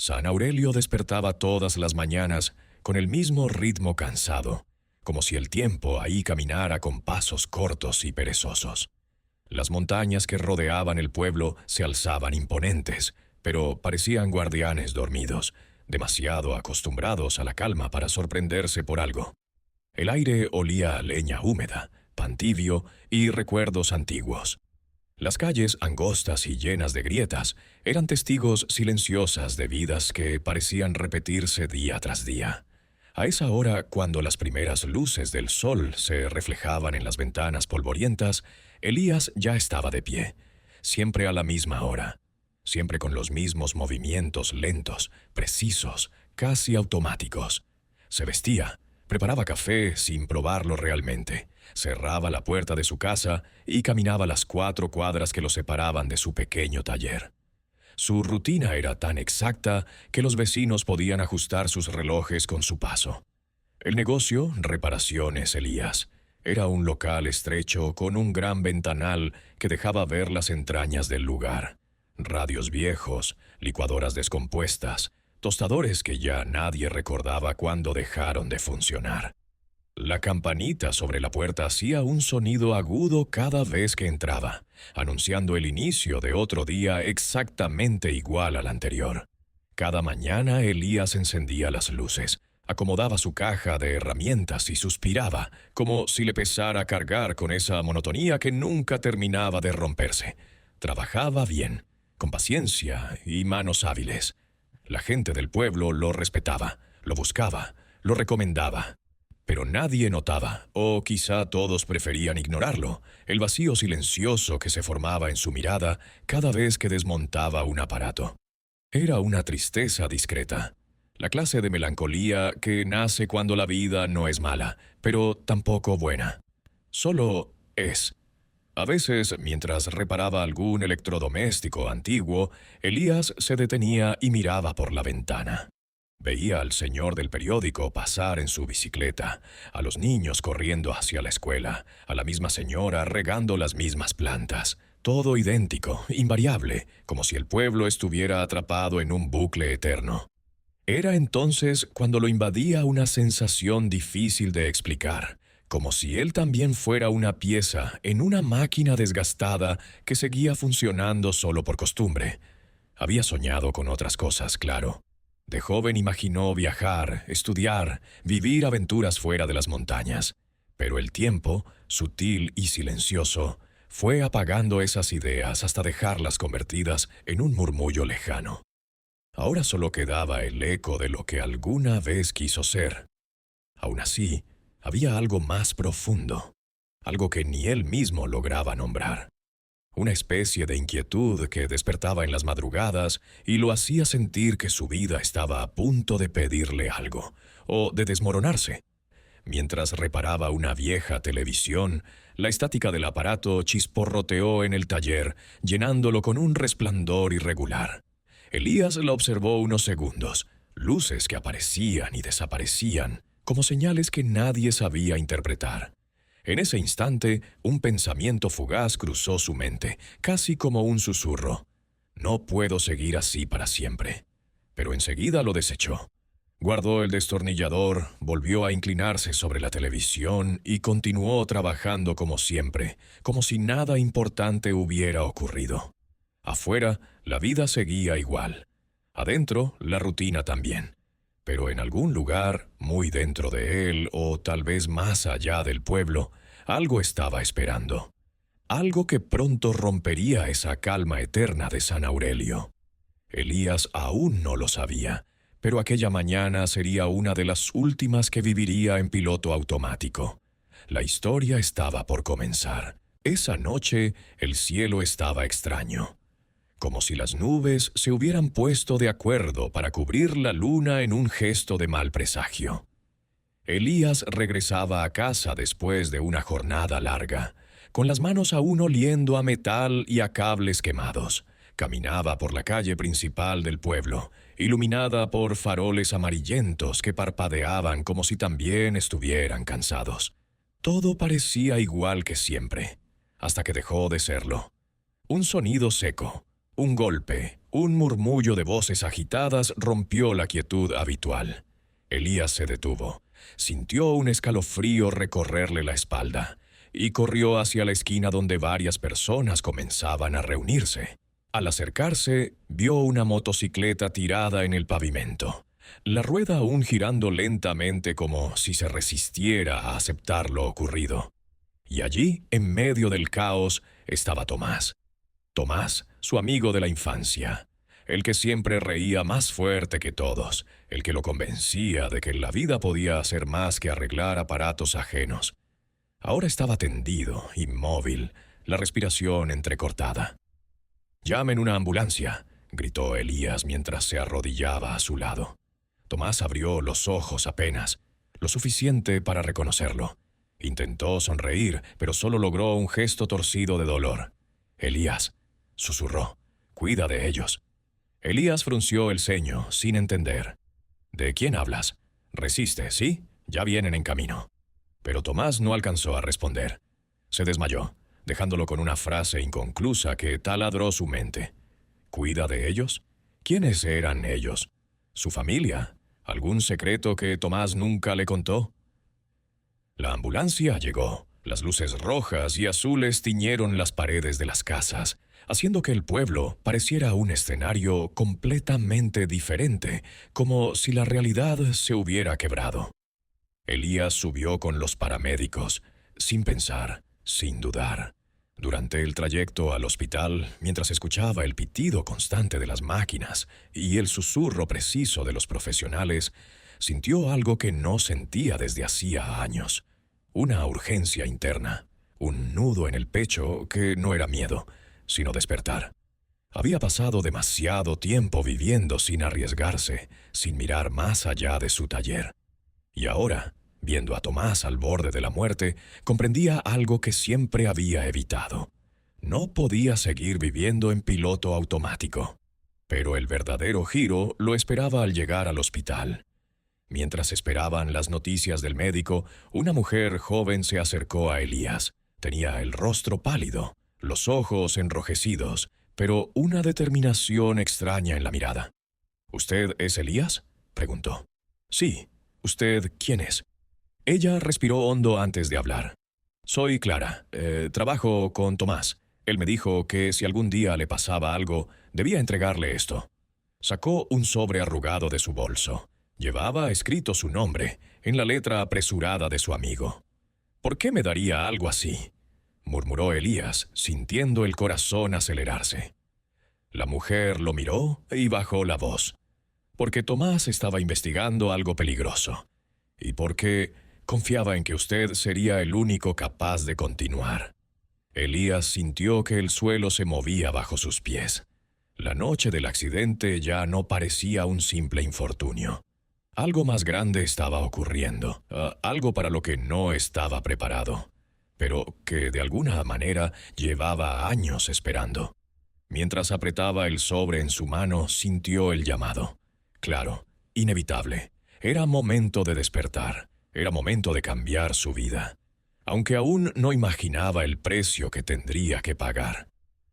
San Aurelio despertaba todas las mañanas con el mismo ritmo cansado, como si el tiempo ahí caminara con pasos cortos y perezosos. Las montañas que rodeaban el pueblo se alzaban imponentes, pero parecían guardianes dormidos, demasiado acostumbrados a la calma para sorprenderse por algo. El aire olía a leña húmeda, pan tibio y recuerdos antiguos. Las calles, angostas y llenas de grietas, eran testigos silenciosas de vidas que parecían repetirse día tras día. A esa hora, cuando las primeras luces del sol se reflejaban en las ventanas polvorientas, Elías ya estaba de pie, siempre a la misma hora, siempre con los mismos movimientos lentos, precisos, casi automáticos. Se vestía, preparaba café sin probarlo realmente, cerraba la puerta de su casa y caminaba las 4 cuadras que lo separaban de su pequeño taller. Su rutina era tan exacta que los vecinos podían ajustar sus relojes con su paso. El negocio, Reparaciones Elías, era un local estrecho con un gran ventanal que dejaba ver las entrañas del lugar. Radios viejos, licuadoras descompuestas, tostadores que ya nadie recordaba cuándo dejaron de funcionar. La campanita sobre la puerta hacía un sonido agudo cada vez que entraba, anunciando el inicio de otro día exactamente igual al anterior. Cada mañana Elías encendía las luces, acomodaba su caja de herramientas y suspiraba, como si le pesara cargar con esa monotonía que nunca terminaba de romperse. Trabajaba bien, con paciencia y manos hábiles. La gente del pueblo lo respetaba, lo buscaba, lo recomendaba. Pero nadie notaba, o quizá todos preferían ignorarlo, el vacío silencioso que se formaba en su mirada cada vez que desmontaba un aparato. Era una tristeza discreta, la clase de melancolía que nace cuando la vida no es mala, pero tampoco buena. Solo es. A veces, mientras reparaba algún electrodoméstico antiguo, Elías se detenía y miraba por la ventana. Veía al señor del periódico pasar en su bicicleta, a los niños corriendo hacia la escuela, a la misma señora regando las mismas plantas. Todo idéntico, invariable, como si el pueblo estuviera atrapado en un bucle eterno. Era entonces cuando lo invadía una sensación difícil de explicar, como si él también fuera una pieza en una máquina desgastada que seguía funcionando solo por costumbre. Había soñado con otras cosas, claro. De joven imaginó viajar, estudiar, vivir aventuras fuera de las montañas. Pero el tiempo, sutil y silencioso, fue apagando esas ideas hasta dejarlas convertidas en un murmullo lejano. Ahora solo quedaba el eco de lo que alguna vez quiso ser. Aún así, había algo más profundo, algo que ni él mismo lograba nombrar. Una especie de inquietud que despertaba en las madrugadas y lo hacía sentir que su vida estaba a punto de pedirle algo, o de desmoronarse. Mientras reparaba una vieja televisión, la estática del aparato chisporroteó en el taller, llenándolo con un resplandor irregular. Elías la observó unos segundos, luces que aparecían y desaparecían, como señales que nadie sabía interpretar. En ese instante, un pensamiento fugaz cruzó su mente, casi como un susurro. No puedo seguir así para siempre. Pero enseguida lo desechó. Guardó el destornillador, volvió a inclinarse sobre la televisión y continuó trabajando como siempre, como si nada importante hubiera ocurrido. Afuera, la vida seguía igual. Adentro, la rutina también. Pero en algún lugar, muy dentro de él, o tal vez más allá del pueblo, algo estaba esperando. Algo que pronto rompería esa calma eterna de San Aurelio. Elías aún no lo sabía, pero aquella mañana sería una de las últimas que viviría en piloto automático. La historia estaba por comenzar. Esa noche, el cielo estaba extraño, como si las nubes se hubieran puesto de acuerdo para cubrir la luna en un gesto de mal presagio. Elías regresaba a casa después de una jornada larga, con las manos aún oliendo a metal y a cables quemados. Caminaba por la calle principal del pueblo, iluminada por faroles amarillentos que parpadeaban como si también estuvieran cansados. Todo parecía igual que siempre, hasta que dejó de serlo. Un sonido seco, un golpe, Un murmullo de voces agitadas rompió la quietud habitual. Elías se detuvo, sintió un escalofrío recorrerle la espalda y corrió hacia la esquina donde varias personas comenzaban a reunirse. Al acercarse, vio una motocicleta tirada en el pavimento, la rueda aún girando lentamente como si se resistiera a aceptar lo ocurrido. Y allí, en medio del caos, estaba Tomás. Tomás, su amigo de la infancia, el que siempre reía más fuerte que todos, el que lo convencía de que la vida podía hacer más que arreglar aparatos ajenos. Ahora estaba tendido, inmóvil, la respiración entrecortada. «¡Llamen una ambulancia!», gritó Elías mientras se arrodillaba a su lado. Tomás abrió los ojos apenas, lo suficiente para reconocerlo. Intentó sonreír, pero solo logró un gesto torcido de dolor. «Elías», susurró, «cuida de ellos». Elías frunció el ceño, sin entender. «¿De quién hablas? Resiste, ¿sí? Ya vienen en camino». Pero Tomás no alcanzó a responder. Se desmayó, dejándolo con una frase inconclusa que taladró su mente. ¿Cuida de ellos? ¿Quiénes eran ellos? ¿Su familia? ¿Algún secreto que Tomás nunca le contó? La ambulancia llegó. Las luces rojas y azules tiñeron las paredes de las casas, haciendo que el pueblo pareciera un escenario completamente diferente, como si la realidad se hubiera quebrado. Elías subió con los paramédicos, sin pensar, sin dudar. Durante el trayecto al hospital, mientras escuchaba el pitido constante de las máquinas y el susurro preciso de los profesionales, sintió algo que no sentía desde hacía años. Una urgencia interna, un nudo en el pecho que no era miedo, sino despertar. Había pasado demasiado tiempo viviendo sin arriesgarse, sin mirar más allá de su taller. Y ahora, viendo a Tomás al borde de la muerte, comprendía algo que siempre había evitado. No podía seguir viviendo en piloto automático. Pero el verdadero giro lo esperaba al llegar al hospital. Mientras esperaban las noticias del médico, una mujer joven se acercó a Elías. Tenía el rostro pálido, los ojos enrojecidos, pero una determinación extraña en la mirada. «¿Usted es Elías?», preguntó. «Sí. ¿Usted quién es?». Ella respiró hondo antes de hablar. «Soy Clara. Trabajo con Tomás. Él me dijo que si algún día le pasaba algo, debía entregarle esto». Sacó un sobre arrugado de su bolso. Llevaba escrito su nombre, en la letra apresurada de su amigo. «¿Por qué me daría algo así?», murmuró Elías, sintiendo el corazón acelerarse. La mujer lo miró y bajó la voz. «Porque Tomás estaba investigando algo peligroso. Y porque confiaba en que usted sería el único capaz de continuar». Elías sintió que el suelo se movía bajo sus pies. La noche del accidente ya no parecía un simple infortunio. Algo más grande estaba ocurriendo, algo para lo que no estaba preparado, pero que de alguna manera llevaba años esperando. Mientras apretaba el sobre en su mano, sintió el llamado. Claro, inevitable. Era momento de despertar. Era momento de cambiar su vida. Aunque aún no imaginaba el precio que tendría que pagar.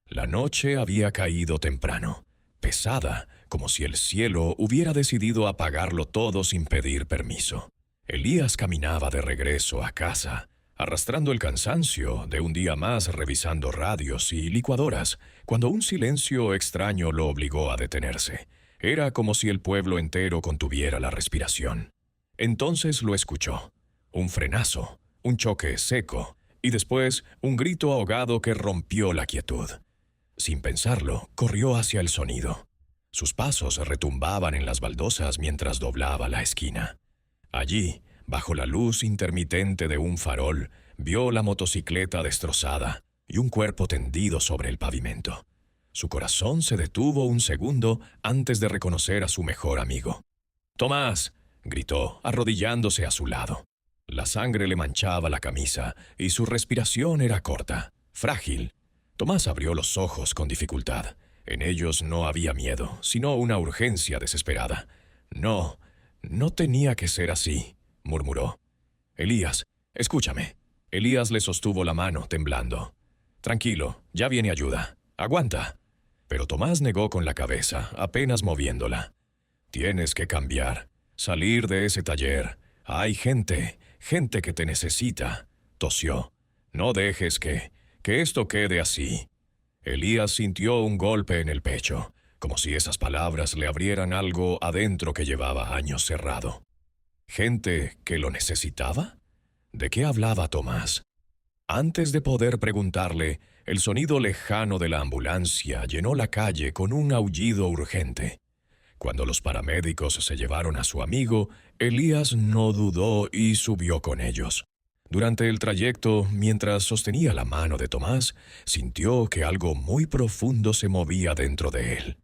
La noche había caído temprano, pesada, como si el cielo hubiera decidido apagarlo todo sin pedir permiso. Elías caminaba de regreso a casa, arrastrando el cansancio de un día más revisando radios y licuadoras, cuando un silencio extraño lo obligó a detenerse. Era como si el pueblo entero contuviera la respiración. Entonces lo escuchó. Un frenazo, un choque seco, y después un grito ahogado que rompió la quietud. Sin pensarlo, corrió hacia el sonido. Sus pasos retumbaban en las baldosas mientras doblaba la esquina. Allí, bajo la luz intermitente de un farol, vio la motocicleta destrozada y un cuerpo tendido sobre el pavimento. Su corazón se detuvo un segundo antes de reconocer a su mejor amigo. «¡Tomás!», gritó, arrodillándose a su lado. La sangre le manchaba la camisa y su respiración era corta, frágil. Tomás abrió los ojos con dificultad. En ellos no había miedo, sino una urgencia desesperada. «No, no tenía que ser así», murmuró. «Elías, escúchame». Elías le sostuvo la mano, temblando. «Tranquilo, ya viene ayuda. Aguanta». Pero Tomás negó con la cabeza, apenas moviéndola. Tienes que cambiar, salir de ese taller. Hay gente que te necesita, tosió. No dejes que esto quede así. Elías sintió un golpe en el pecho, como si esas palabras le abrieran algo adentro que llevaba años cerrado. ¿Gente que lo necesitaba? ¿De qué hablaba Tomás? Antes de poder preguntarle, el sonido lejano de la ambulancia llenó la calle con un aullido urgente. Cuando los paramédicos se llevaron a su amigo, Elías no dudó y subió con ellos. Durante el trayecto, mientras sostenía la mano de Tomás, sintió que algo muy profundo se movía dentro de él.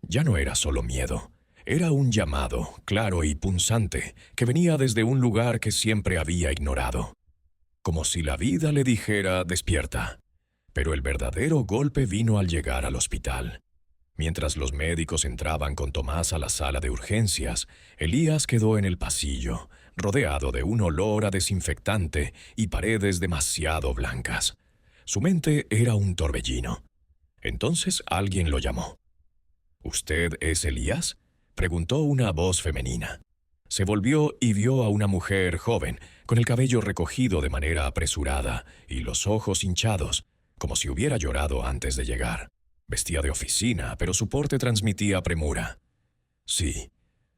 Ya no era solo miedo, era un llamado, claro y punzante, que venía desde un lugar que siempre había ignorado. Como si la vida le dijera, despierta. Pero el verdadero golpe vino al llegar al hospital. Mientras los médicos entraban con Tomás a la sala de urgencias, Elías quedó en el pasillo, rodeado de un olor a desinfectante y paredes demasiado blancas. Su mente era un torbellino. Entonces alguien lo llamó. ¿Usted es Elías?, preguntó una voz femenina. Se volvió y vio a una mujer joven, con el cabello recogido de manera apresurada y los ojos hinchados, como si hubiera llorado antes de llegar. Vestía de oficina, pero su porte transmitía premura. «Sí.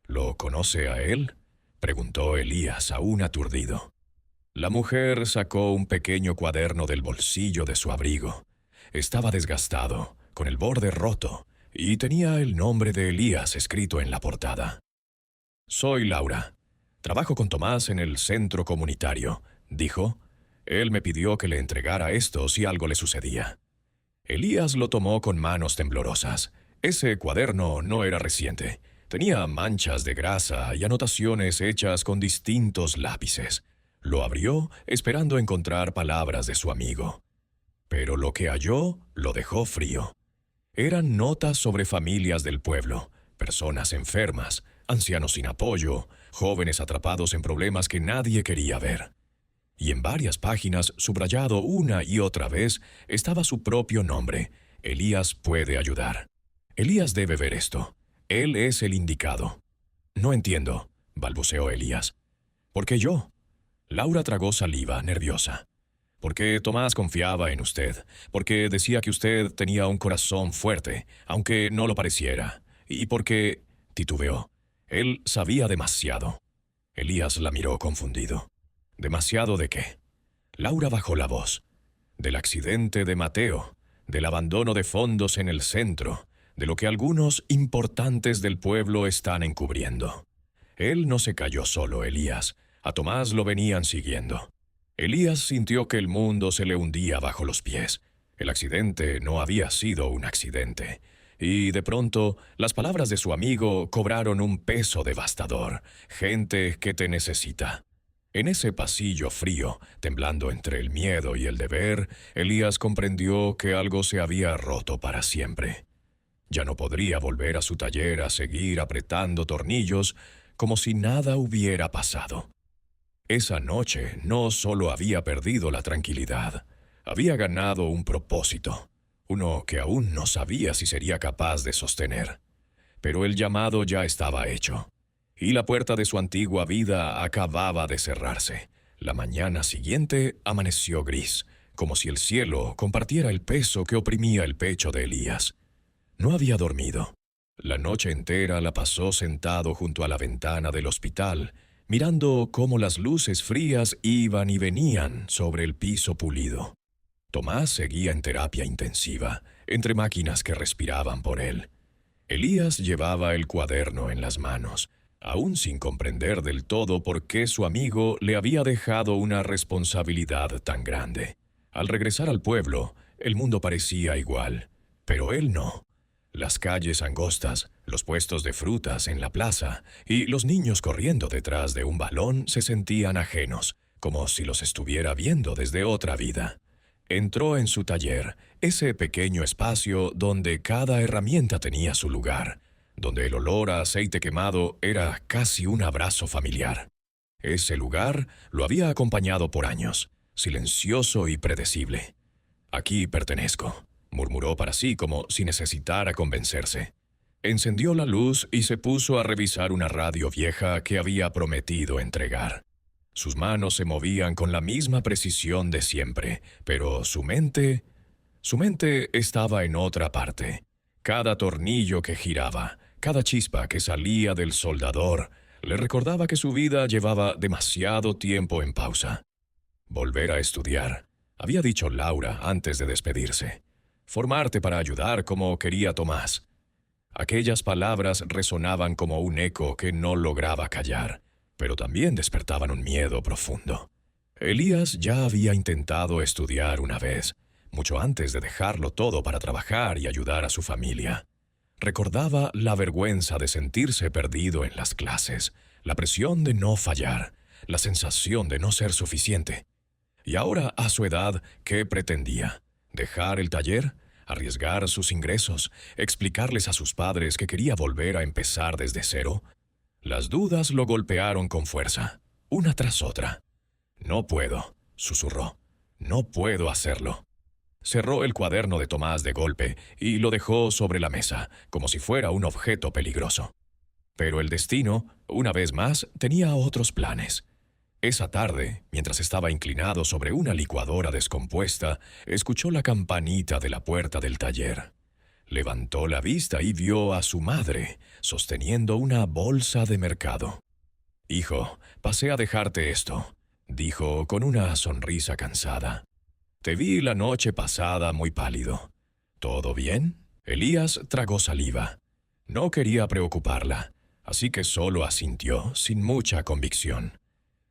¿Lo conoce a él?», preguntó Elías, aún aturdido. La mujer sacó un pequeño cuaderno del bolsillo de su abrigo. Estaba desgastado, con el borde roto, y tenía el nombre de Elías escrito en la portada. «Soy Laura. Trabajo con Tomás en el centro comunitario», dijo. «Él me pidió que le entregara esto si algo le sucedía». Elías lo tomó con manos temblorosas. Ese cuaderno no era reciente. Tenía manchas de grasa y anotaciones hechas con distintos lápices. Lo abrió esperando encontrar palabras de su amigo. Pero lo que halló lo dejó frío. Eran notas sobre familias del pueblo, personas enfermas, ancianos sin apoyo, jóvenes atrapados en problemas que nadie quería ver. Y en varias páginas, subrayado una y otra vez, estaba su propio nombre. Elías puede ayudar. Elías debe ver esto. Él es el indicado. «No entiendo», balbuceó Elías. «¿Por qué yo?». Laura tragó saliva, nerviosa. «Porque Tomás confiaba en usted. Porque decía que usted tenía un corazón fuerte, aunque no lo pareciera. Y porque…» titubeó. Él sabía demasiado. Elías la miró confundido. ¿Demasiado de qué? Laura bajó la voz. Del accidente de Mateo, del abandono de fondos en el centro, de lo que algunos importantes del pueblo están encubriendo. Él no se cayó solo, Elías. A Tomás lo venían siguiendo. Elías sintió que el mundo se le hundía bajo los pies. El accidente no había sido un accidente. Y de pronto, las palabras de su amigo cobraron un peso devastador. Gente que te necesita. En ese pasillo frío, temblando entre el miedo y el deber, Elías comprendió que algo se había roto para siempre. Ya no podría volver a su taller a seguir apretando tornillos como si nada hubiera pasado. Esa noche no solo había perdido la tranquilidad, había ganado un propósito, uno que aún no sabía si sería capaz de sostener. Pero el llamado ya estaba hecho. Y la puerta de su antigua vida acababa de cerrarse. La mañana siguiente amaneció gris, como si el cielo compartiera el peso que oprimía el pecho de Elías. No había dormido. La noche entera la pasó sentado junto a la ventana del hospital, mirando cómo las luces frías iban y venían sobre el piso pulido. Tomás seguía en terapia intensiva, entre máquinas que respiraban por él. Elías llevaba el cuaderno en las manos, aún sin comprender del todo por qué su amigo le había dejado una responsabilidad tan grande. Al regresar al pueblo, el mundo parecía igual, pero él no. Las calles angostas, los puestos de frutas en la plaza y los niños corriendo detrás de un balón se sentían ajenos, como si los estuviera viendo desde otra vida. Entró en su taller, ese pequeño espacio donde cada herramienta tenía su lugar, donde el olor a aceite quemado era casi un abrazo familiar. Ese lugar lo había acompañado por años, silencioso y predecible. Aquí pertenezco. murmuró para sí como si necesitara convencerse. Encendió la luz y se puso a revisar una radio vieja que había prometido entregar. Sus manos se movían con la misma precisión de siempre, pero su mente estaba en otra parte. Cada tornillo que giraba, cada chispa que salía del soldador, le recordaba que su vida llevaba demasiado tiempo en pausa. Volver a estudiar, había dicho Laura antes de despedirse. Formarte para ayudar como quería Tomás. Aquellas palabras resonaban como un eco que no lograba callar, pero también despertaban un miedo profundo. Elías ya había intentado estudiar una vez, mucho antes de dejarlo todo para trabajar y ayudar a su familia. Recordaba la vergüenza de sentirse perdido en las clases, la presión de no fallar, la sensación de no ser suficiente. Y ahora, a su edad, ¿qué pretendía? ¿Dejar el taller? ¿Arriesgar sus ingresos? ¿Explicarles a sus padres que quería volver a empezar desde cero? Las dudas lo golpearon con fuerza, una tras otra. «No puedo», susurró. «No puedo hacerlo». Cerró el cuaderno de Tomás de golpe y lo dejó sobre la mesa, como si fuera un objeto peligroso. Pero el destino, una vez más, tenía otros planes. Esa tarde, mientras estaba inclinado sobre una licuadora descompuesta, escuchó la campanita de la puerta del taller. Levantó la vista y vio a su madre, sosteniendo una bolsa de mercado. «Hijo, pasé a dejarte esto», dijo con una sonrisa cansada. «Te vi la noche pasada muy pálido. ¿Todo bien?» Elías tragó saliva. No quería preocuparla, así que solo asintió, sin mucha convicción.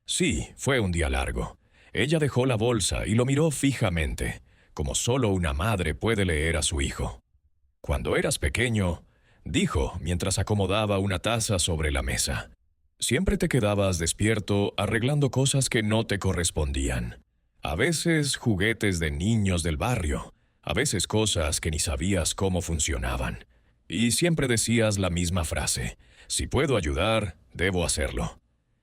Sí, fue un día largo. Ella dejó la bolsa y lo miró fijamente, como solo una madre puede leer a su hijo. «Cuando eras pequeño», dijo mientras acomodaba una taza sobre la mesa, «siempre te quedabas despierto arreglando cosas que no te correspondían. A veces juguetes de niños del barrio, a veces cosas que ni sabías cómo funcionaban. Y siempre decías la misma frase: si puedo ayudar, debo hacerlo».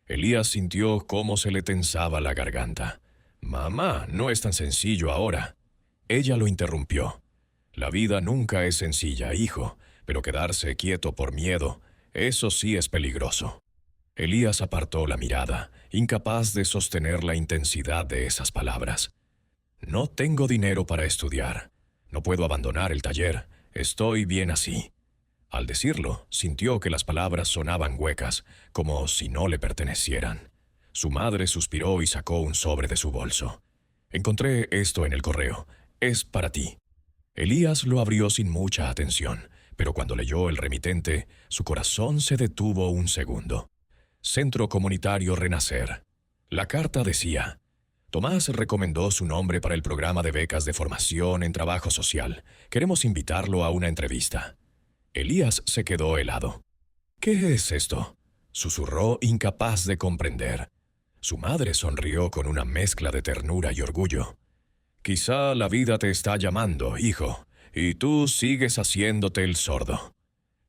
Elías sintió cómo se le tensaba la garganta. «Mamá, no es tan sencillo ahora». Ella lo interrumpió. «La vida nunca es sencilla, hijo, pero quedarse quieto por miedo, eso sí es peligroso». Elías apartó la mirada, incapaz de sostener la intensidad de esas palabras. «No tengo dinero para estudiar. No puedo abandonar el taller. Estoy bien así». Al decirlo, sintió que las palabras sonaban huecas, como si no le pertenecieran. Su madre suspiró y sacó un sobre de su bolso. «Encontré esto en el correo. Es para ti». Elías lo abrió sin mucha atención, pero cuando leyó el remitente, su corazón se detuvo un segundo. Centro Comunitario Renacer. La carta decía: «Tomás recomendó su nombre para el programa de becas de formación en trabajo social. Queremos invitarlo a una entrevista». Elías se quedó helado. «¿Qué es esto?», susurró, incapaz de comprender. Su madre sonrió con una mezcla de ternura y orgullo. «Quizá la vida te está llamando, hijo, y tú sigues haciéndote el sordo».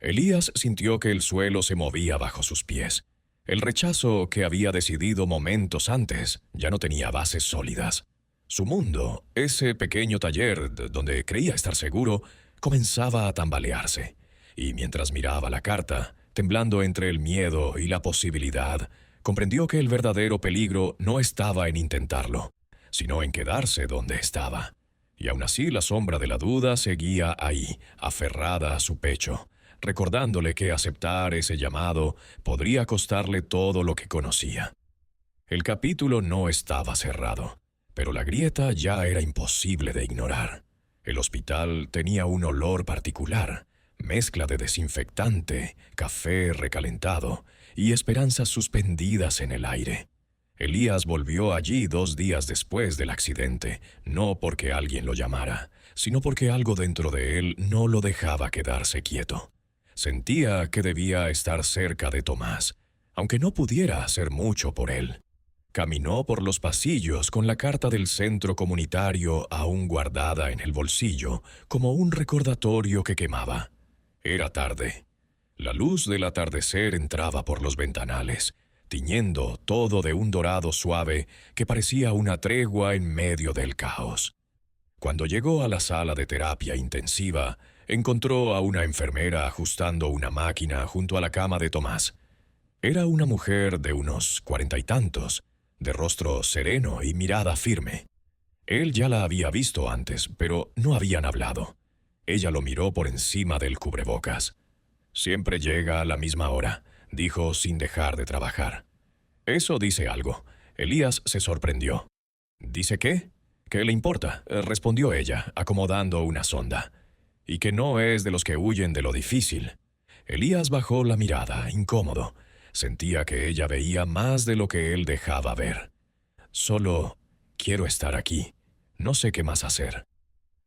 Elías sintió que el suelo se movía bajo sus pies. El rechazo que había decidido momentos antes ya no tenía bases sólidas. Su mundo, ese pequeño taller donde creía estar seguro, comenzaba a tambalearse. Y mientras miraba la carta, temblando entre el miedo y la posibilidad, comprendió que el verdadero peligro no estaba en intentarlo, sino en quedarse donde estaba. Y aún así la sombra de la duda seguía ahí, aferrada a su pecho, recordándole que aceptar ese llamado podría costarle todo lo que conocía. El capítulo no estaba cerrado, pero la grieta ya era imposible de ignorar. El hospital tenía un olor particular, mezcla de desinfectante, café recalentado y esperanzas suspendidas en el aire. Elías volvió allí 2 días después del accidente, no porque alguien lo llamara, sino porque algo dentro de él no lo dejaba quedarse quieto. Sentía que debía estar cerca de Tomás, aunque no pudiera hacer mucho por él. Caminó por los pasillos con la carta del centro comunitario aún guardada en el bolsillo, como un recordatorio que quemaba. Era tarde. La luz del atardecer entraba por los ventanales, tiñendo todo de un dorado suave que parecía una tregua en medio del caos. Cuando llegó a la sala de terapia intensiva, encontró a una enfermera ajustando una máquina junto a la cama de Tomás. Era una mujer de unos 40 y tantos, de rostro sereno y mirada firme. Él ya la había visto antes, pero no habían hablado. Ella lo miró por encima del cubrebocas. «Siempre llega a la misma hora», dijo sin dejar de trabajar. «Eso dice algo». Elías se sorprendió. «¿Dice qué? ¿Qué le importa?», respondió ella, acomodando una sonda. «Y que no es de los que huyen de lo difícil». Elías bajó la mirada, incómodo. Sentía que ella veía más de lo que él dejaba ver. «Solo quiero estar aquí. No sé qué más hacer».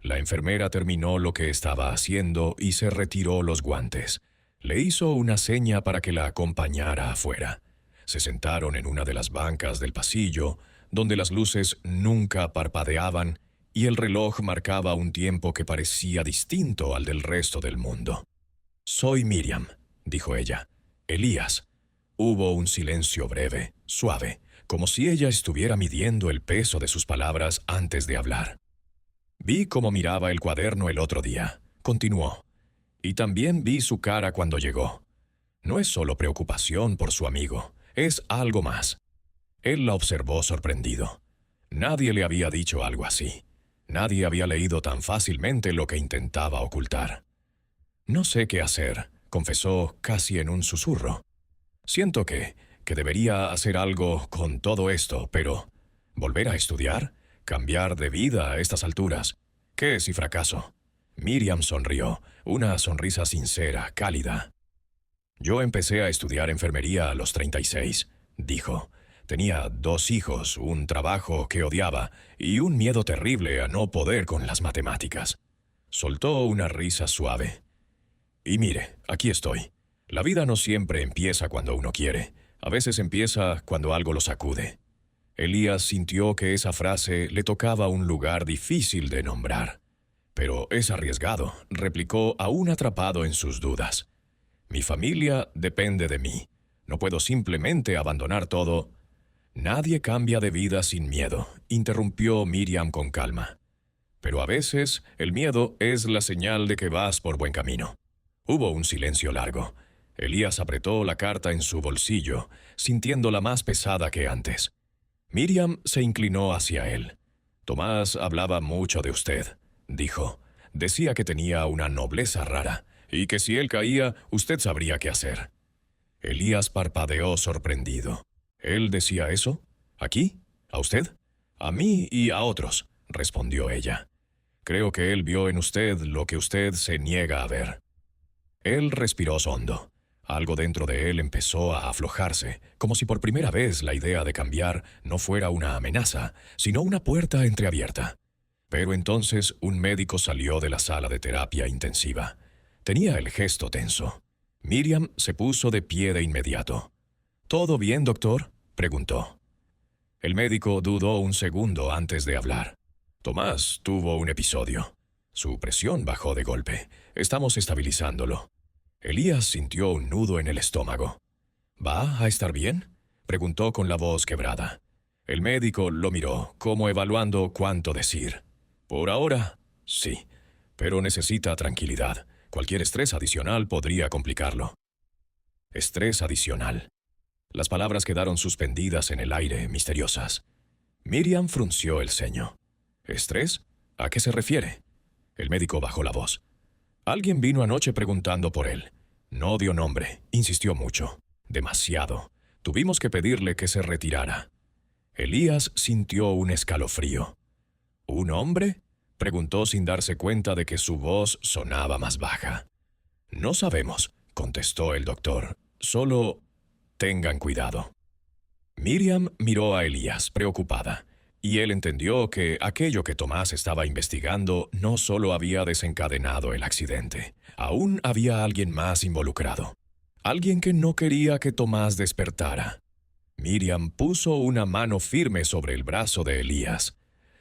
La enfermera terminó lo que estaba haciendo y se retiró los guantes. Le hizo una seña para que la acompañara afuera. Se sentaron en una de las bancas del pasillo, donde las luces nunca parpadeaban y el reloj marcaba un tiempo que parecía distinto al del resto del mundo. «Soy Miriam», dijo ella. «Elías». Hubo un silencio breve, suave, como si ella estuviera midiendo el peso de sus palabras antes de hablar. «Vi cómo miraba el cuaderno el otro día», continuó. «Y también vi su cara cuando llegó. No es solo preocupación por su amigo, es algo más». Él la observó sorprendido. Nadie le había dicho algo así. Nadie había leído tan fácilmente lo que intentaba ocultar. «No sé qué hacer», confesó casi en un susurro. «Siento que debería hacer algo con todo esto, pero ¿volver a estudiar? ¿Cambiar de vida a estas alturas? ¿Qué si fracaso?». Miriam sonrió, una sonrisa sincera, cálida. «Yo empecé a estudiar enfermería a los 36», dijo. «Tenía 2 hijos, un trabajo que odiaba y un miedo terrible a no poder con las matemáticas». Soltó una risa suave. «Y mire, aquí estoy. La vida no siempre empieza cuando uno quiere. A veces empieza cuando algo lo sacude». Elías sintió que esa frase le tocaba un lugar difícil de nombrar. «Pero es arriesgado», replicó aún atrapado en sus dudas. «Mi familia depende de mí. No puedo simplemente abandonar todo». «Nadie cambia de vida sin miedo», interrumpió Miriam con calma. «Pero a veces el miedo es la señal de que vas por buen camino». Hubo un silencio largo. Elías apretó la carta en su bolsillo, sintiéndola más pesada que antes. Miriam se inclinó hacia él. «Tomás hablaba mucho de usted», dijo. «Decía que tenía una nobleza rara, y que si él caía, usted sabría qué hacer». Elías parpadeó sorprendido. «¿Él decía eso? ¿Aquí? ¿A usted?» «A mí y a otros», respondió ella. «Creo que él vio en usted lo que usted se niega a ver». Él respiró hondo. Algo dentro de él empezó a aflojarse, como si por primera vez la idea de cambiar no fuera una amenaza, sino una puerta entreabierta. Pero entonces un médico salió de la sala de terapia intensiva. Tenía el gesto tenso. Miriam se puso de pie de inmediato. «¿Todo bien, doctor?», preguntó. El médico dudó un segundo antes de hablar. «Tomás tuvo un episodio. Su presión bajó de golpe. Estamos estabilizándolo». Elías sintió un nudo en el estómago. «¿Va a estar bien?», preguntó con la voz quebrada. El médico lo miró, como evaluando cuánto decir. «Por ahora, sí, pero necesita tranquilidad. Cualquier estrés adicional podría complicarlo». Estrés adicional. Las palabras quedaron suspendidas en el aire, misteriosas. Miriam frunció el ceño. «¿Estrés? ¿A qué se refiere?». El médico bajó la voz. «Alguien vino anoche preguntando por él. No dio nombre, insistió mucho. Demasiado. Tuvimos que pedirle que se retirara». Elías sintió un escalofrío. «¿Un hombre?», preguntó sin darse cuenta de que su voz sonaba más baja. «No sabemos», contestó el doctor. «Solo tengan cuidado». Miriam miró a Elías, preocupada, y él entendió que aquello que Tomás estaba investigando no solo había desencadenado el accidente, aún había alguien más involucrado. Alguien que no quería que Tomás despertara. Miriam puso una mano firme sobre el brazo de Elías.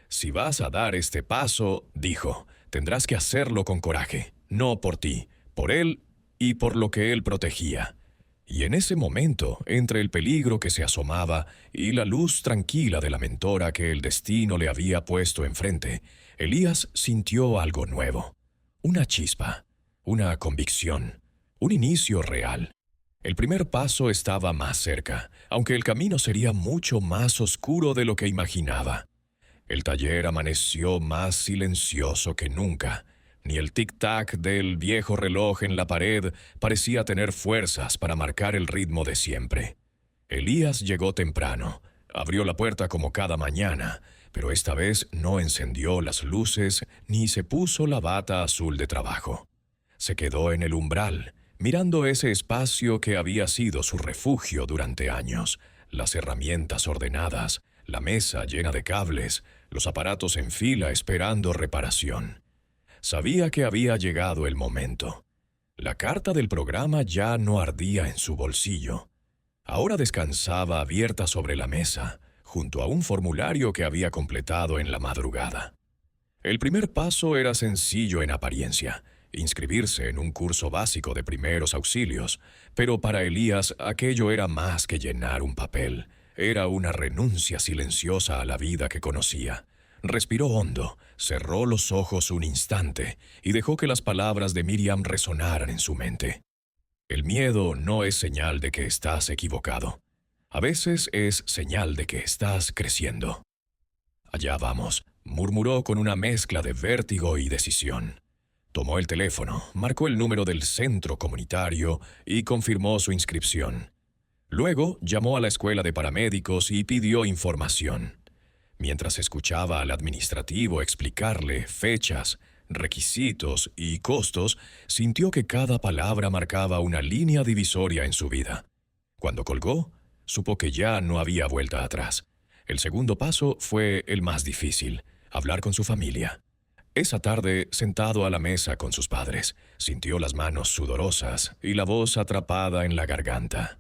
«Si vas a dar este paso», dijo, «tendrás que hacerlo con coraje, no por ti, por él y por lo que él protegía». Y en ese momento, entre el peligro que se asomaba y la luz tranquila de la mentora que el destino le había puesto enfrente, Elías sintió algo nuevo. Una chispa, una convicción, un inicio real. El primer paso estaba más cerca, aunque el camino sería mucho más oscuro de lo que imaginaba. El taller amaneció más silencioso que nunca. Ni el tic-tac del viejo reloj en la pared parecía tener fuerzas para marcar el ritmo de siempre. Elías llegó temprano, abrió la puerta como cada mañana, pero esta vez no encendió las luces ni se puso la bata azul de trabajo. Se quedó en el umbral, mirando ese espacio que había sido su refugio durante años, las herramientas ordenadas, la mesa llena de cables, los aparatos en fila esperando reparación. Sabía que había llegado el momento. La carta del programa ya no ardía en su bolsillo. Ahora descansaba abierta sobre la mesa, junto a un formulario que había completado en la madrugada. El primer paso era sencillo en apariencia, inscribirse en un curso básico de primeros auxilios, pero para Elías aquello era más que llenar un papel. Era una renuncia silenciosa a la vida que conocía. Respiró hondo, cerró los ojos un instante y dejó que las palabras de Miriam resonaran en su mente. El miedo no es señal de que estás equivocado. A veces es señal de que estás creciendo. Allá vamos, murmuró con una mezcla de vértigo y decisión. Tomó el teléfono, marcó el número del centro comunitario y confirmó su inscripción. Luego llamó a la escuela de paramédicos y pidió información. Mientras escuchaba al administrativo explicarle fechas, requisitos y costos, sintió que cada palabra marcaba una línea divisoria en su vida. Cuando colgó, supo que ya no había vuelta atrás. El segundo paso fue el más difícil, hablar con su familia. Esa tarde, sentado a la mesa con sus padres, sintió las manos sudorosas y la voz atrapada en la garganta.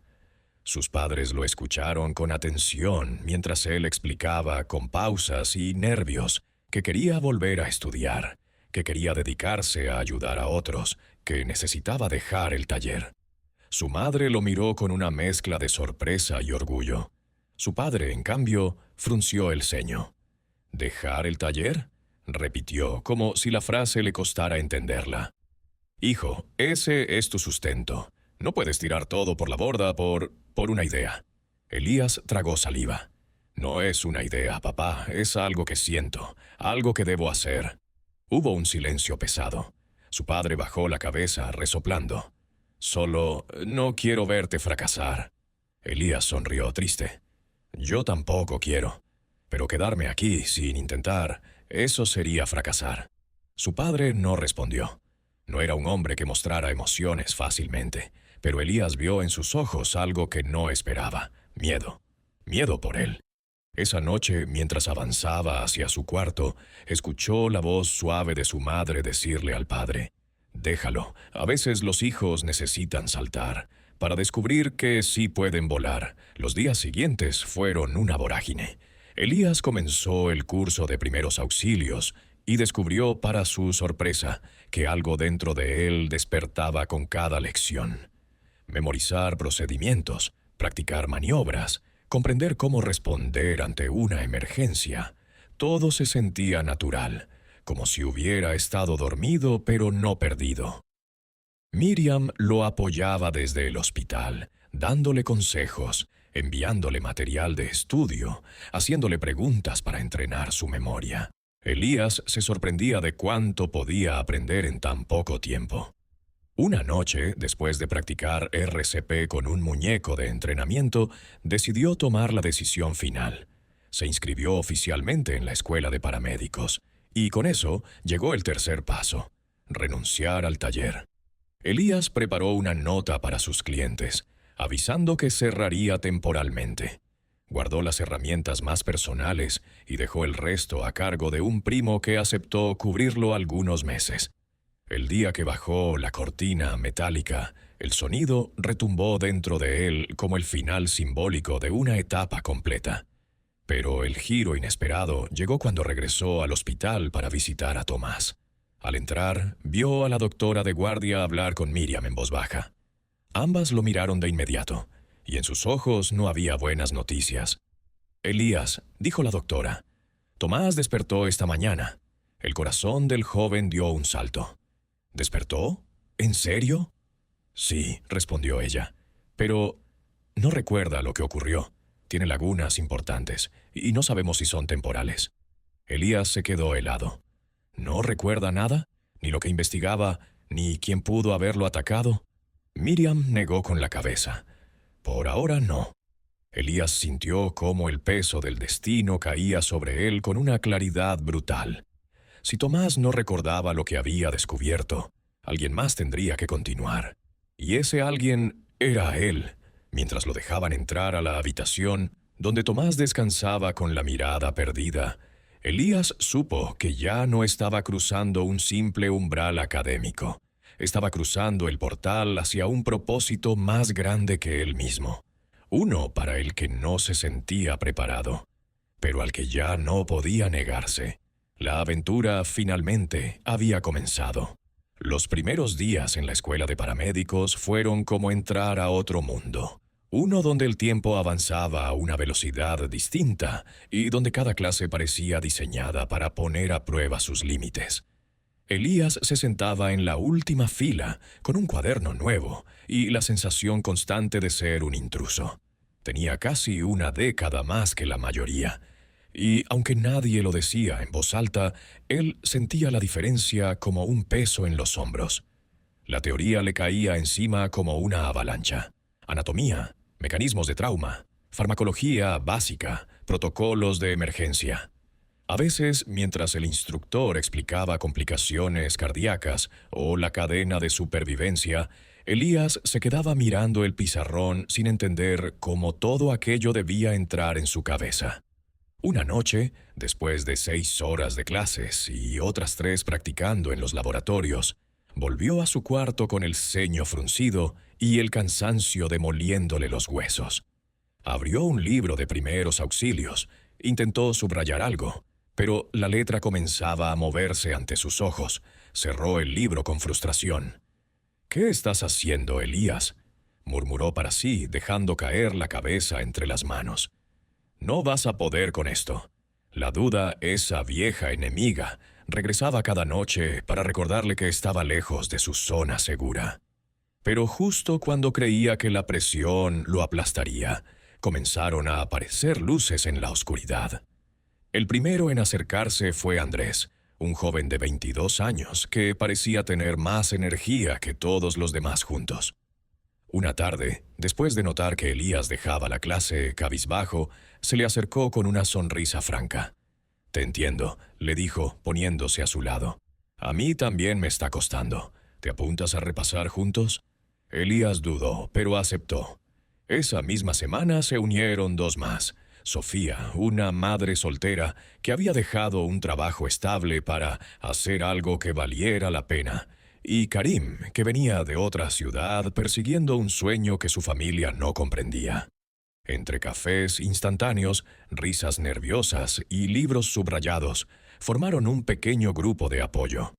Sus padres lo escucharon con atención mientras él explicaba con pausas y nervios que quería volver a estudiar, que quería dedicarse a ayudar a otros, que necesitaba dejar el taller. Su madre lo miró con una mezcla de sorpresa y orgullo. Su padre, en cambio, frunció el ceño. ¿Dejar el taller?, repitió, como si la frase le costara entenderla. Hijo, ese es tu sustento. No puedes tirar todo por la borda por una idea. Elías tragó saliva. No es una idea, papá, es algo que siento, algo que debo hacer. Hubo un silencio pesado. Su padre bajó la cabeza, resoplando. Solo no quiero verte fracasar. Elías sonrió triste. Yo tampoco quiero. Pero quedarme aquí sin intentar, eso sería fracasar. Su padre no respondió. No era un hombre que mostrara emociones fácilmente, pero Elías vio en sus ojos algo que no esperaba: miedo. Miedo por él. Esa noche, mientras avanzaba hacia su cuarto, escuchó la voz suave de su madre decirle al padre: «Déjalo, a veces los hijos necesitan saltar, para descubrir que sí pueden volar». Los días siguientes fueron una vorágine. Elías comenzó el curso de primeros auxilios y descubrió, para su sorpresa, que algo dentro de él despertaba con cada lección. Memorizar procedimientos, practicar maniobras, comprender cómo responder ante una emergencia. Todo se sentía natural, como si hubiera estado dormido pero no perdido. Miriam lo apoyaba desde el hospital, dándole consejos, enviándole material de estudio, haciéndole preguntas para entrenar su memoria. Elías se sorprendía de cuánto podía aprender en tan poco tiempo. Una noche, después de practicar RCP con un muñeco de entrenamiento, decidió tomar la decisión final. Se inscribió oficialmente en la escuela de paramédicos, y con eso llegó el tercer paso: renunciar al taller. Elías preparó una nota para sus clientes, avisando que cerraría temporalmente. Guardó las herramientas más personales y dejó el resto a cargo de un primo que aceptó cubrirlo algunos meses. El día que bajó la cortina metálica, el sonido retumbó dentro de él como el final simbólico de una etapa completa. Pero el giro inesperado llegó cuando regresó al hospital para visitar a Tomás. Al entrar, vio a la doctora de guardia hablar con Miriam en voz baja. Ambas lo miraron de inmediato, y en sus ojos no había buenas noticias. Elías, dijo la doctora, Tomás despertó esta mañana. El corazón del joven dio un salto. ¿Despertó? ¿En serio? Sí, respondió ella, pero no recuerda lo que ocurrió. Tiene lagunas importantes, y no sabemos si son temporales. Elías se quedó helado. ¿No recuerda nada? ¿Ni lo que investigaba, ni quién pudo haberlo atacado? Miriam negó con la cabeza. Por ahora no. Elías sintió cómo el peso del destino caía sobre él con una claridad brutal. Si Tomás no recordaba lo que había descubierto, alguien más tendría que continuar. Y ese alguien era él. Mientras lo dejaban entrar a la habitación, donde Tomás descansaba con la mirada perdida, Elías supo que ya no estaba cruzando un simple umbral académico. Estaba cruzando el portal hacia un propósito más grande que él mismo. Uno para el que no se sentía preparado, pero al que ya no podía negarse. La aventura finalmente había comenzado. Los primeros días en la escuela de paramédicos fueron como entrar a otro mundo. Uno donde el tiempo avanzaba a una velocidad distinta y donde cada clase parecía diseñada para poner a prueba sus límites. Elías se sentaba en la última fila con un cuaderno nuevo y la sensación constante de ser un intruso. Tenía casi una década más que la mayoría, y aunque nadie lo decía en voz alta, él sentía la diferencia como un peso en los hombros. La teoría le caía encima como una avalancha. Anatomía, mecanismos de trauma, farmacología básica, protocolos de emergencia. A veces, mientras el instructor explicaba complicaciones cardíacas o la cadena de supervivencia, Elías se quedaba mirando el pizarrón sin entender cómo todo aquello debía entrar en su cabeza. Una noche, después de 6 horas de clases y otras 3 practicando en los laboratorios, volvió a su cuarto con el ceño fruncido y el cansancio demoliéndole los huesos. Abrió un libro de primeros auxilios, intentó subrayar algo, pero la letra comenzaba a moverse ante sus ojos. Cerró el libro con frustración. «¿Qué estás haciendo, Elías?», murmuró para sí, dejando caer la cabeza entre las manos. «No vas a poder con esto». La duda, esa vieja enemiga, regresaba cada noche para recordarle que estaba lejos de su zona segura. Pero justo cuando creía que la presión lo aplastaría, comenzaron a aparecer luces en la oscuridad. El primero en acercarse fue Andrés, un joven de 22 años que parecía tener más energía que todos los demás juntos. Una tarde, después de notar que Elías dejaba la clase cabizbajo, se le acercó con una sonrisa franca. «Te entiendo», le dijo, poniéndose a su lado. «A mí también me está costando. ¿Te apuntas a repasar juntos?». Elías dudó, pero aceptó. Esa misma semana se unieron 2 más. Sofía, una madre soltera que había dejado un trabajo estable para hacer algo que valiera la pena, y Karim, que venía de otra ciudad persiguiendo un sueño que su familia no comprendía. Entre cafés instantáneos, risas nerviosas y libros subrayados, formaron un pequeño grupo de apoyo.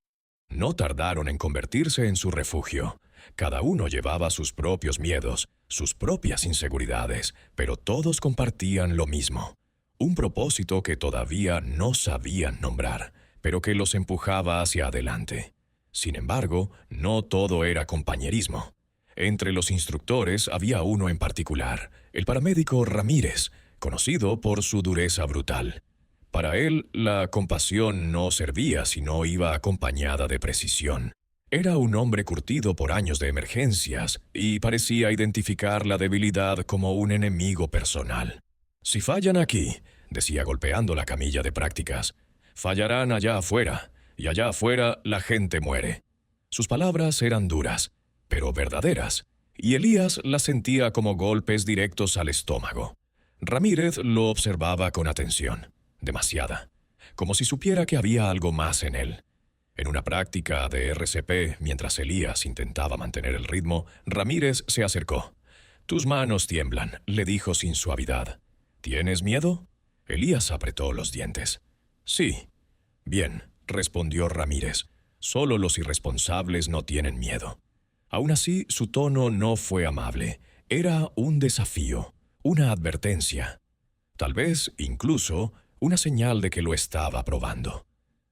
No tardaron en convertirse en su refugio. Cada uno llevaba sus propios miedos, sus propias inseguridades, pero todos compartían lo mismo. Un propósito que todavía no sabían nombrar, pero que los empujaba hacia adelante. Sin embargo, no todo era compañerismo. Entre los instructores había uno en particular, el paramédico Ramírez, conocido por su dureza brutal. Para él, la compasión no servía si no iba acompañada de precisión. Era un hombre curtido por años de emergencias y parecía identificar la debilidad como un enemigo personal. «Si fallan aquí», decía golpeando la camilla de prácticas, «fallarán allá afuera, y allá afuera la gente muere». Sus palabras eran duras, pero verdaderas, y Elías las sentía como golpes directos al estómago. Ramírez lo observaba con atención, demasiada, como si supiera que había algo más en él. En una práctica de RCP, mientras Elías intentaba mantener el ritmo, Ramírez se acercó. «Tus manos tiemblan», le dijo sin suavidad. «¿Tienes miedo?». Elías apretó los dientes. «Sí». «Bien», respondió Ramírez. «Solo los irresponsables no tienen miedo». Aún así, su tono no fue amable. Era un desafío, una advertencia. Tal vez, incluso, una señal de que lo estaba probando.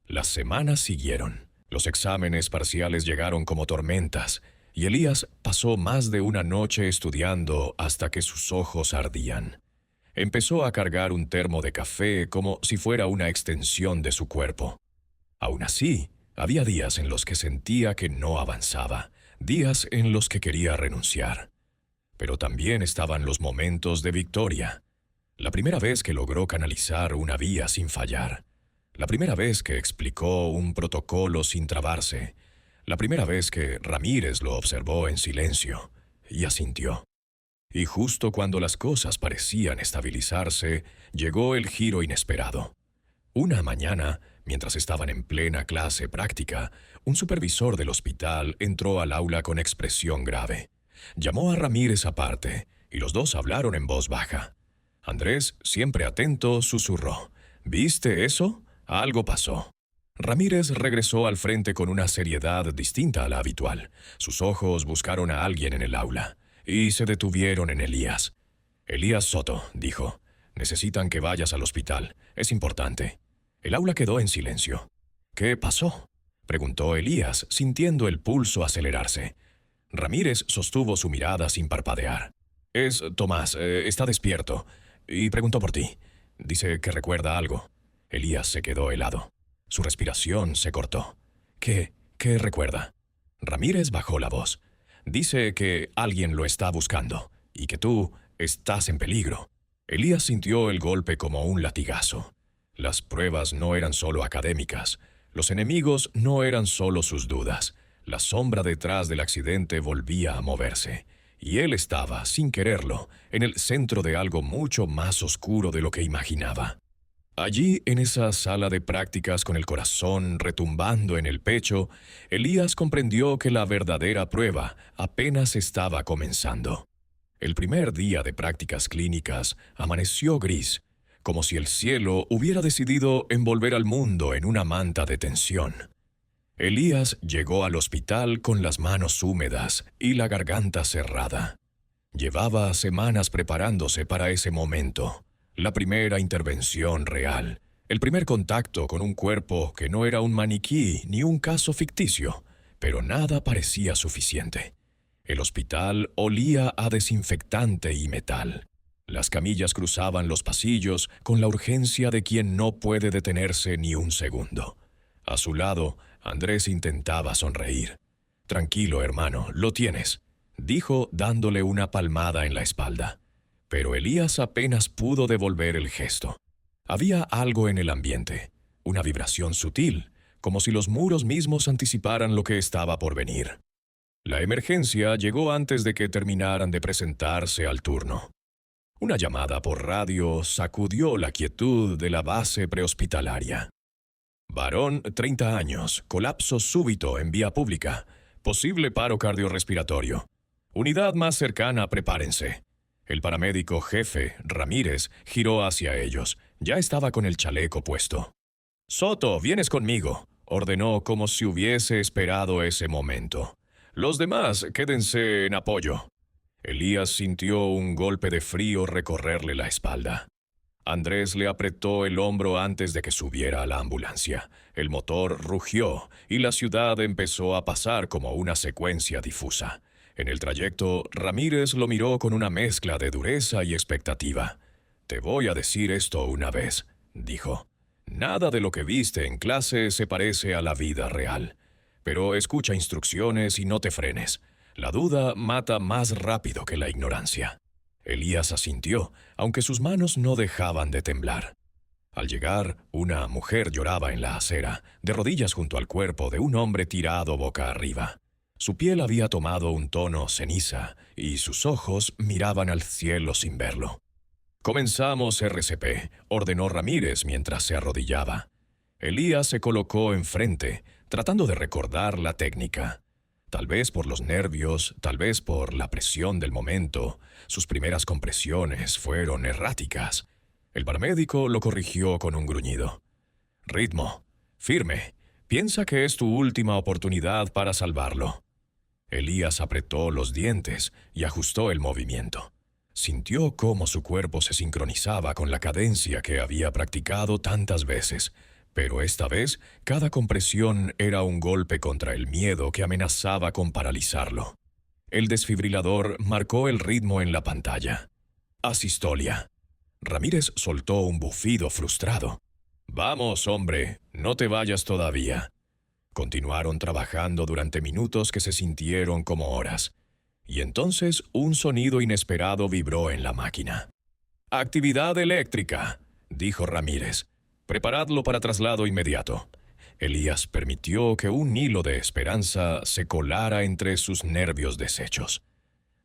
Las semanas siguieron. Los exámenes parciales llegaron como tormentas, y Elías pasó más de una noche estudiando hasta que sus ojos ardían. Empezó a cargar un termo de café como si fuera una extensión de su cuerpo. Aún así, había días en los que sentía que no avanzaba, días en los que quería renunciar. Pero también estaban los momentos de victoria. La primera vez que logró canalizar una vía sin fallar. La primera vez que explicó un protocolo sin trabarse. La primera vez que Ramírez lo observó en silencio y asintió. Y justo cuando las cosas parecían estabilizarse, llegó el giro inesperado. Una mañana, mientras estaban en plena clase práctica, un supervisor del hospital entró al aula con expresión grave. Llamó a Ramírez aparte, y los dos hablaron en voz baja. Andrés, siempre atento, susurró. ¿Viste eso? Algo pasó. Ramírez regresó al frente con una seriedad distinta a la habitual. Sus ojos buscaron a alguien en el aula, y se detuvieron en Elías. Elías Soto, dijo. Necesitan que vayas al hospital. Es importante. El aula quedó en silencio. ¿Qué pasó?, preguntó Elías, sintiendo el pulso acelerarse. Ramírez sostuvo su mirada sin parpadear. Es Tomás, está despierto, y preguntó por ti. Dice que recuerda algo. Elías se quedó helado. Su respiración se cortó. ¿Qué recuerda? Ramírez bajó la voz. Dice que alguien lo está buscando, y que tú estás en peligro. Elías sintió el golpe como un latigazo. Las pruebas no eran solo académicas. Los enemigos no eran solo sus dudas. La sombra detrás del accidente volvía a moverse. Y él estaba, sin quererlo, en el centro de algo mucho más oscuro de lo que imaginaba. Allí, en esa sala de prácticas con el corazón retumbando en el pecho, Elías comprendió que la verdadera prueba apenas estaba comenzando. El primer día de prácticas clínicas amaneció gris, como si el cielo hubiera decidido envolver al mundo en una manta de tensión. Elías llegó al hospital con las manos húmedas y la garganta cerrada. Llevaba semanas preparándose para ese momento, la primera intervención real, el primer contacto con un cuerpo que no era un maniquí ni un caso ficticio, pero nada parecía suficiente. El hospital olía a desinfectante y metal. Las camillas cruzaban los pasillos con la urgencia de quien no puede detenerse ni un segundo. A su lado, Andrés intentaba sonreír. «Tranquilo, hermano, lo tienes», dijo dándole una palmada en la espalda. Pero Elías apenas pudo devolver el gesto. Había algo en el ambiente, una vibración sutil, como si los muros mismos anticiparan lo que estaba por venir. La emergencia llegó antes de que terminaran de presentarse al turno. Una llamada por radio sacudió la quietud de la base prehospitalaria. Varón, 30 años, colapso súbito en vía pública, posible paro cardiorrespiratorio. Unidad más cercana, prepárense. El paramédico jefe, Ramírez, giró hacia ellos. Ya estaba con el chaleco puesto. «Soto, vienes conmigo», ordenó como si hubiese esperado ese momento. «Los demás, quédense en apoyo». Elías sintió un golpe de frío recorrerle la espalda. Andrés le apretó el hombro antes de que subiera a la ambulancia. El motor rugió y la ciudad empezó a pasar como una secuencia difusa. En el trayecto, Ramírez lo miró con una mezcla de dureza y expectativa. «Te voy a decir esto una vez», dijo. «Nada de lo que viste en clase se parece a la vida real. Pero escucha instrucciones y no te frenes. La duda mata más rápido que la ignorancia». Elías asintió, aunque sus manos no dejaban de temblar. Al llegar, una mujer lloraba en la acera, de rodillas junto al cuerpo de un hombre tirado boca arriba. Su piel había tomado un tono ceniza, y sus ojos miraban al cielo sin verlo. «Comenzamos RCP», ordenó Ramírez mientras se arrodillaba. Elías se colocó enfrente, tratando de recordar la técnica. Tal vez por los nervios, tal vez por la presión del momento, sus primeras compresiones fueron erráticas. El paramédico lo corrigió con un gruñido. «Ritmo, firme, piensa que es tu última oportunidad para salvarlo». Elías apretó los dientes y ajustó el movimiento. Sintió cómo su cuerpo se sincronizaba con la cadencia que había practicado tantas veces, pero esta vez cada compresión era un golpe contra el miedo que amenazaba con paralizarlo. El desfibrilador marcó el ritmo en la pantalla. Asistolia. Ramírez soltó un bufido frustrado. «Vamos, hombre, no te vayas todavía». Continuaron trabajando durante minutos que se sintieron como horas. Y entonces un sonido inesperado vibró en la máquina. «Actividad eléctrica», dijo Ramírez. «Preparadlo para traslado inmediato». Elías permitió que un hilo de esperanza se colara entre sus nervios deshechos.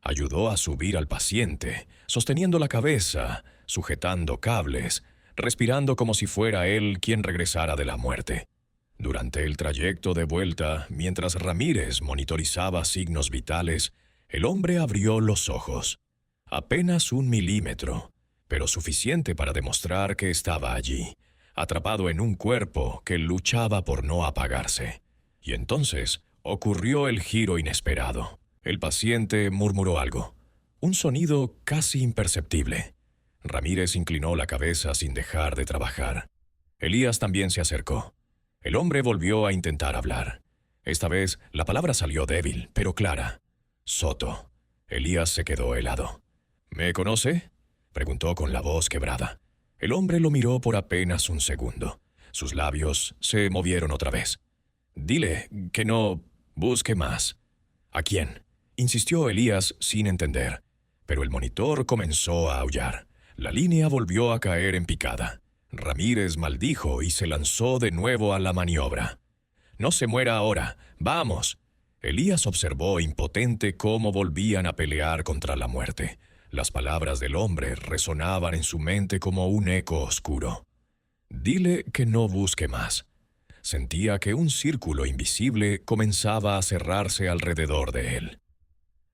Ayudó a subir al paciente, sosteniendo la cabeza, sujetando cables, respirando como si fuera él quien regresara de la muerte. Durante el trayecto de vuelta, mientras Ramírez monitorizaba signos vitales, el hombre abrió los ojos. Apenas 1 milímetro, pero suficiente para demostrar que estaba allí, atrapado en un cuerpo que luchaba por no apagarse. Y entonces ocurrió el giro inesperado. El paciente murmuró algo, un sonido casi imperceptible. Ramírez inclinó la cabeza sin dejar de trabajar. Elías también se acercó. El hombre volvió a intentar hablar. Esta vez la palabra salió débil, pero clara. «Soto». Elías se quedó helado. «¿Me conoce?», preguntó con la voz quebrada. El hombre lo miró por apenas un segundo. Sus labios se movieron otra vez. «Dile que no busque más». «¿A quién?», insistió Elías sin entender. Pero el monitor comenzó a aullar. La línea volvió a caer en picada. Ramírez maldijo y se lanzó de nuevo a la maniobra. «No se muera ahora. ¡Vamos!». Elías observó impotente cómo volvían a pelear contra la muerte. Las palabras del hombre resonaban en su mente como un eco oscuro. «Dile que no busque más». Sentía que un círculo invisible comenzaba a cerrarse alrededor de él.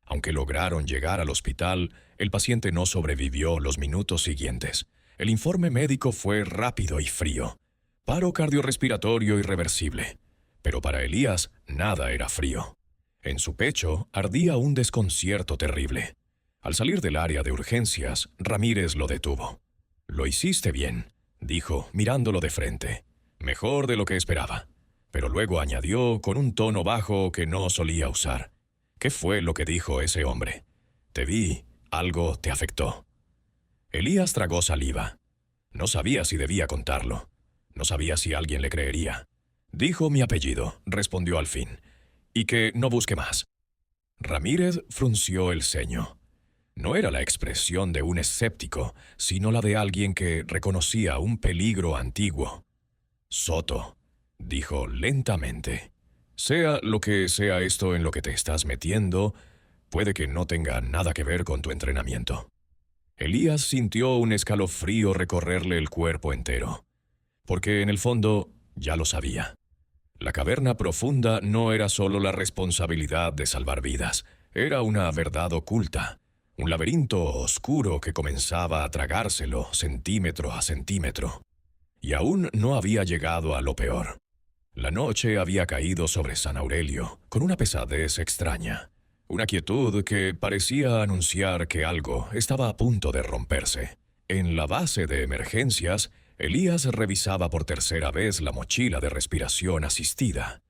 Aunque lograron llegar al hospital, el paciente no sobrevivió los minutos siguientes. El informe médico fue rápido y frío. Paro cardiorrespiratorio irreversible. Pero para Elías nada era frío. En su pecho ardía un desconcierto terrible. Al salir del área de urgencias, Ramírez lo detuvo. «Lo hiciste bien», dijo, mirándolo de frente. «Mejor de lo que esperaba». Pero luego añadió con un tono bajo que no solía usar. «¿Qué fue lo que dijo ese hombre? Te vi, algo te afectó». Elías tragó saliva. No sabía si debía contarlo. No sabía si alguien le creería. «Dijo mi apellido», respondió al fin, «y que no busque más». Ramírez frunció el ceño. No era la expresión de un escéptico, sino la de alguien que reconocía un peligro antiguo. «Soto», dijo lentamente, «sea lo que sea esto en lo que te estás metiendo, puede que no tenga nada que ver con tu entrenamiento». Elías sintió un escalofrío recorrerle el cuerpo entero, porque en el fondo ya lo sabía. La caverna profunda no era solo la responsabilidad de salvar vidas, era una verdad oculta, un laberinto oscuro que comenzaba a tragárselo centímetro a centímetro. Y aún no había llegado a lo peor. La noche había caído sobre San Aurelio, con una pesadez extraña. Una quietud que parecía anunciar que algo estaba a punto de romperse. En la base de emergencias, Elías revisaba por tercera vez la mochila de respiración asistida.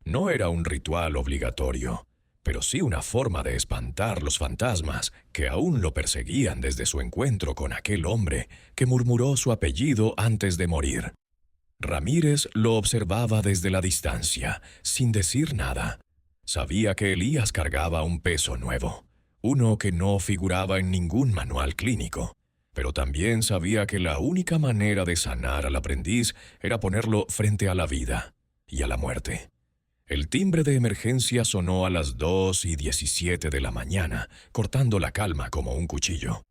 No era un ritual obligatorio, pero sí una forma de espantar los fantasmas que aún lo perseguían desde su encuentro con aquel hombre que murmuró su apellido antes de morir. Ramírez lo observaba desde la distancia, sin decir nada. Sabía que Elías cargaba un peso nuevo, uno que no figuraba en ningún manual clínico, pero también sabía que la única manera de sanar al aprendiz era ponerlo frente a la vida y a la muerte. El timbre de emergencia sonó a las 2:17 de la mañana, cortando la calma como un cuchillo.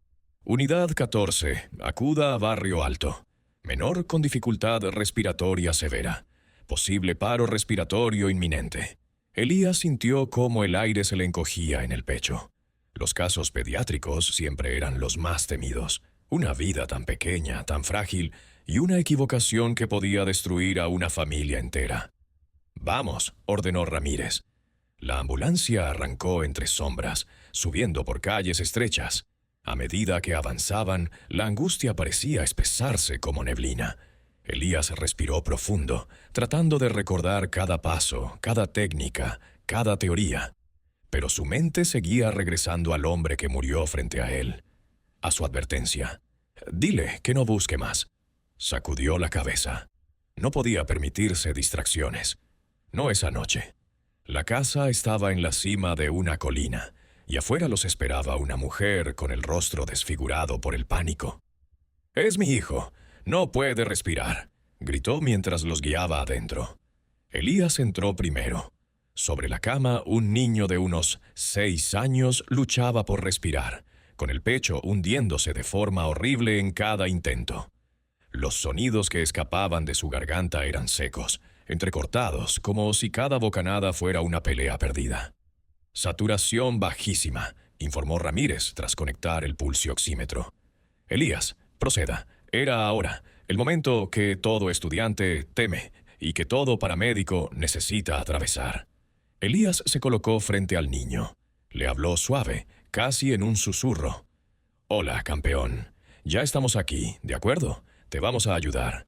«Unidad 14, acuda a Barrio Alto. Menor con dificultad respiratoria severa. Posible paro respiratorio inminente». Elías sintió cómo el aire se le encogía en el pecho. Los casos pediátricos siempre eran los más temidos. Una vida tan pequeña, tan frágil, y una equivocación que podía destruir a una familia entera. «Vamos», ordenó Ramírez. La ambulancia arrancó entre sombras, subiendo por calles estrechas. A medida que avanzaban, la angustia parecía espesarse como neblina. Elías respiró profundo, tratando de recordar cada paso, cada técnica, cada teoría. Pero su mente seguía regresando al hombre que murió frente a él, a su advertencia. «Dile que no busque más». Sacudió la cabeza. No podía permitirse distracciones. No esa noche. La casa estaba en la cima de una colina, y afuera los esperaba una mujer con el rostro desfigurado por el pánico. «Es mi hijo. No puede respirar», gritó mientras los guiaba adentro. Elías entró primero. Sobre la cama, un niño de unos 6 años luchaba por respirar, con el pecho hundiéndose de forma horrible en cada intento. Los sonidos que escapaban de su garganta eran secos, entrecortados, como si cada bocanada fuera una pelea perdida. «Saturación bajísima», informó Ramírez tras conectar el pulsioxímetro. «Elías, proceda. Era ahora, el momento que todo estudiante teme y que todo paramédico necesita atravesar». Elías se colocó frente al niño. Le habló suave, casi en un susurro. «Hola, campeón. Ya estamos aquí, ¿de acuerdo? Te vamos a ayudar».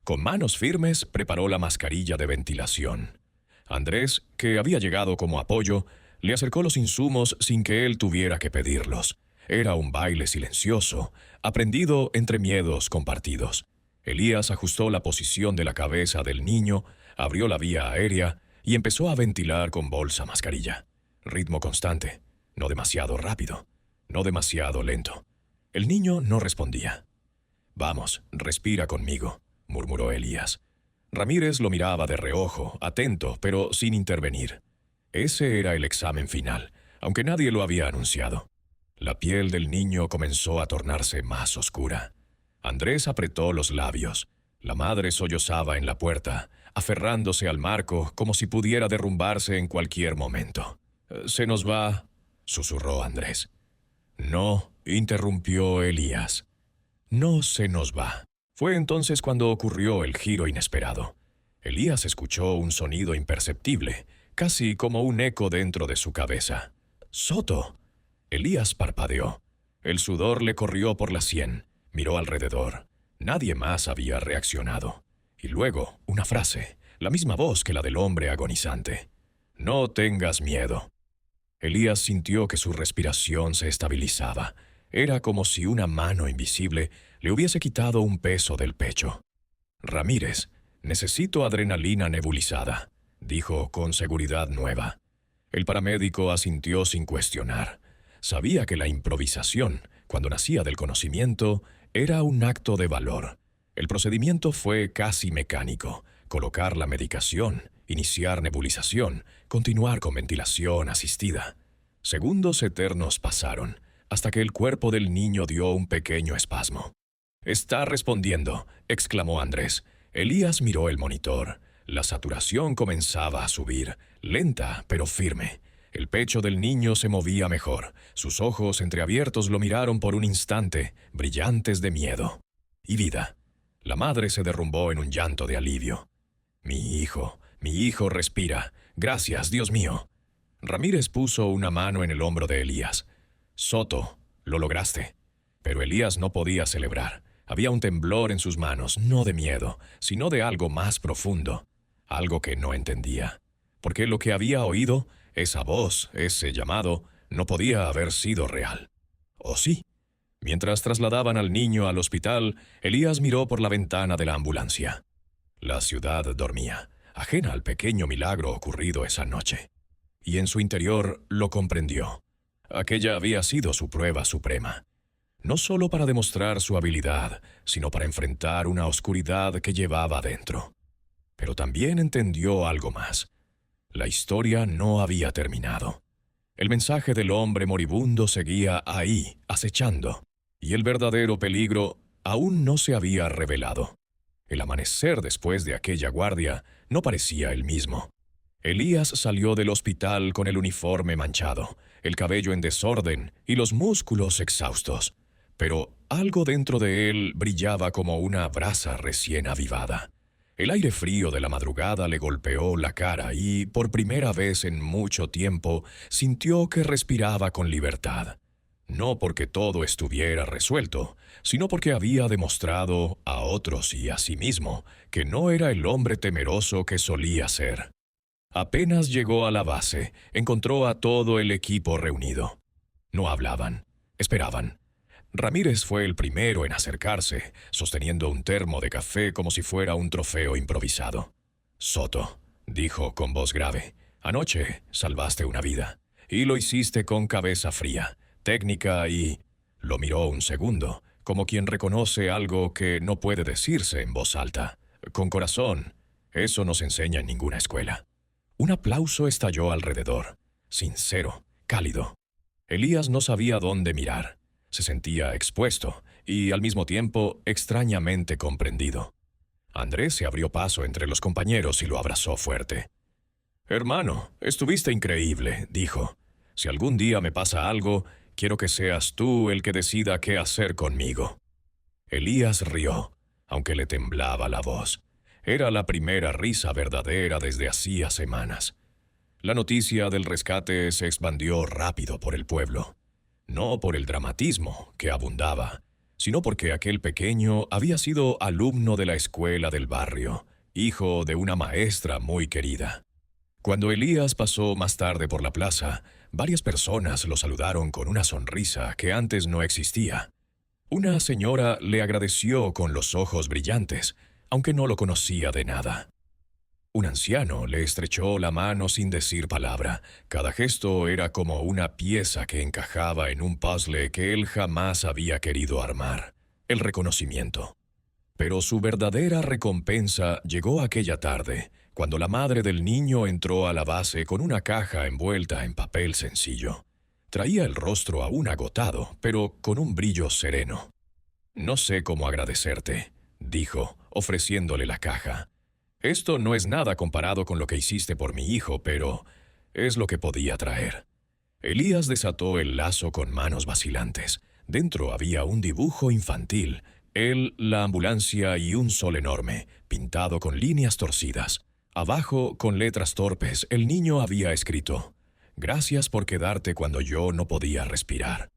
Con manos firmes preparó la mascarilla de ventilación. Andrés, que había llegado como apoyo, le acercó los insumos sin que él tuviera que pedirlos. Era un baile silencioso, aprendido entre miedos compartidos. Elías ajustó la posición de la cabeza del niño, abrió la vía aérea y empezó a ventilar con bolsa mascarilla. Ritmo constante, no demasiado rápido, no demasiado lento. El niño no respondía. «Vamos, respira conmigo», murmuró Elías. Ramírez lo miraba de reojo, atento, pero sin intervenir. Ese era el examen final, aunque nadie lo había anunciado. La piel del niño comenzó a tornarse más oscura. Andrés apretó los labios. La madre sollozaba en la puerta, aferrándose al marco como si pudiera derrumbarse en cualquier momento. «Se nos va», susurró Andrés. «No», interrumpió Elías. «No se nos va». Fue entonces cuando ocurrió el giro inesperado. Elías escuchó un sonido imperceptible, casi como un eco dentro de su cabeza. «¡Soto!». Elías parpadeó. El sudor le corrió por la sien. Miró alrededor. Nadie más había reaccionado. Y luego, una frase, la misma voz que la del hombre agonizante. «No tengas miedo». Elías sintió que su respiración se estabilizaba. Era como si una mano invisible le hubiese quitado un peso del pecho. «Ramírez, necesito adrenalina nebulizada», dijo con seguridad nueva. El paramédico asintió sin cuestionar. Sabía que la improvisación, cuando nacía del conocimiento, era un acto de valor. El procedimiento fue casi mecánico. Colocar la medicación, iniciar nebulización, continuar con ventilación asistida. Segundos eternos pasaron, hasta que el cuerpo del niño dio un pequeño espasmo. «Está respondiendo», exclamó Andrés. Elías miró el monitor. La saturación comenzaba a subir, lenta pero firme. El pecho del niño se movía mejor. Sus ojos entreabiertos lo miraron por un instante, brillantes de miedo y vida. La madre se derrumbó en un llanto de alivio. mi hijo respira. Gracias, Dios mío». Ramírez puso una mano en el hombro de Elías. «Soto, lo lograste». Pero Elías no podía celebrar. Había un temblor en sus manos, no de miedo, sino de algo más profundo. Algo que no entendía. Porque lo que había oído, esa voz, ese llamado, no podía haber sido real. ¿O sí? Mientras trasladaban al niño al hospital, Elías miró por la ventana de la ambulancia. La ciudad dormía, ajena al pequeño milagro ocurrido esa noche. Y en su interior lo comprendió. Aquella había sido su prueba suprema. No solo para demostrar su habilidad, sino para enfrentar una oscuridad que llevaba dentro. Pero también entendió algo más. La historia no había terminado. El mensaje del hombre moribundo seguía ahí, acechando, y el verdadero peligro aún no se había revelado. El amanecer después de aquella guardia no parecía el mismo. Elías salió del hospital con el uniforme manchado, el cabello en desorden y los músculos exhaustos. Pero algo dentro de él brillaba como una brasa recién avivada. El aire frío de la madrugada le golpeó la cara y, por primera vez en mucho tiempo, sintió que respiraba con libertad. No porque todo estuviera resuelto, sino porque había demostrado a otros y a sí mismo que no era el hombre temeroso que solía ser. Apenas llegó a la base, encontró a todo el equipo reunido. No hablaban, esperaban. Ramírez fue el primero en acercarse, sosteniendo un termo de café como si fuera un trofeo improvisado. «Soto», dijo con voz grave, «anoche salvaste una vida, y lo hiciste con cabeza fría, técnica y...». Lo miró un segundo, como quien reconoce algo que no puede decirse en voz alta. «Con corazón. Eso no se enseña en ninguna escuela». Un aplauso estalló alrededor, sincero, cálido. Elías no sabía dónde mirar. Se sentía expuesto y, al mismo tiempo, extrañamente comprendido. Andrés se abrió paso entre los compañeros y lo abrazó fuerte. «Hermano, estuviste increíble», dijo. «Si algún día me pasa algo, quiero que seas tú el que decida qué hacer conmigo». Elías rió, aunque le temblaba la voz. Era la primera risa verdadera desde hacía semanas. La noticia del rescate se expandió rápido por el pueblo. No por el dramatismo, que abundaba, sino porque aquel pequeño había sido alumno de la escuela del barrio, hijo de una maestra muy querida. Cuando Elías pasó más tarde por la plaza, varias personas lo saludaron con una sonrisa que antes no existía. Una señora le agradeció con los ojos brillantes, aunque no lo conocía de nada. Un anciano le estrechó la mano sin decir palabra. Cada gesto era como una pieza que encajaba en un puzzle que él jamás había querido armar: el reconocimiento. Pero su verdadera recompensa llegó aquella tarde, cuando la madre del niño entró a la base con una caja envuelta en papel sencillo. Traía el rostro aún agotado, pero con un brillo sereno. «No sé cómo agradecerte», dijo, ofreciéndole la caja. «Esto no es nada comparado con lo que hiciste por mi hijo, pero es lo que podía traer». Elías desató el lazo con manos vacilantes. Dentro había un dibujo infantil, él, la ambulancia y un sol enorme, pintado con líneas torcidas. Abajo, con letras torpes, el niño había escrito: «Gracias por quedarte cuando yo no podía respirar».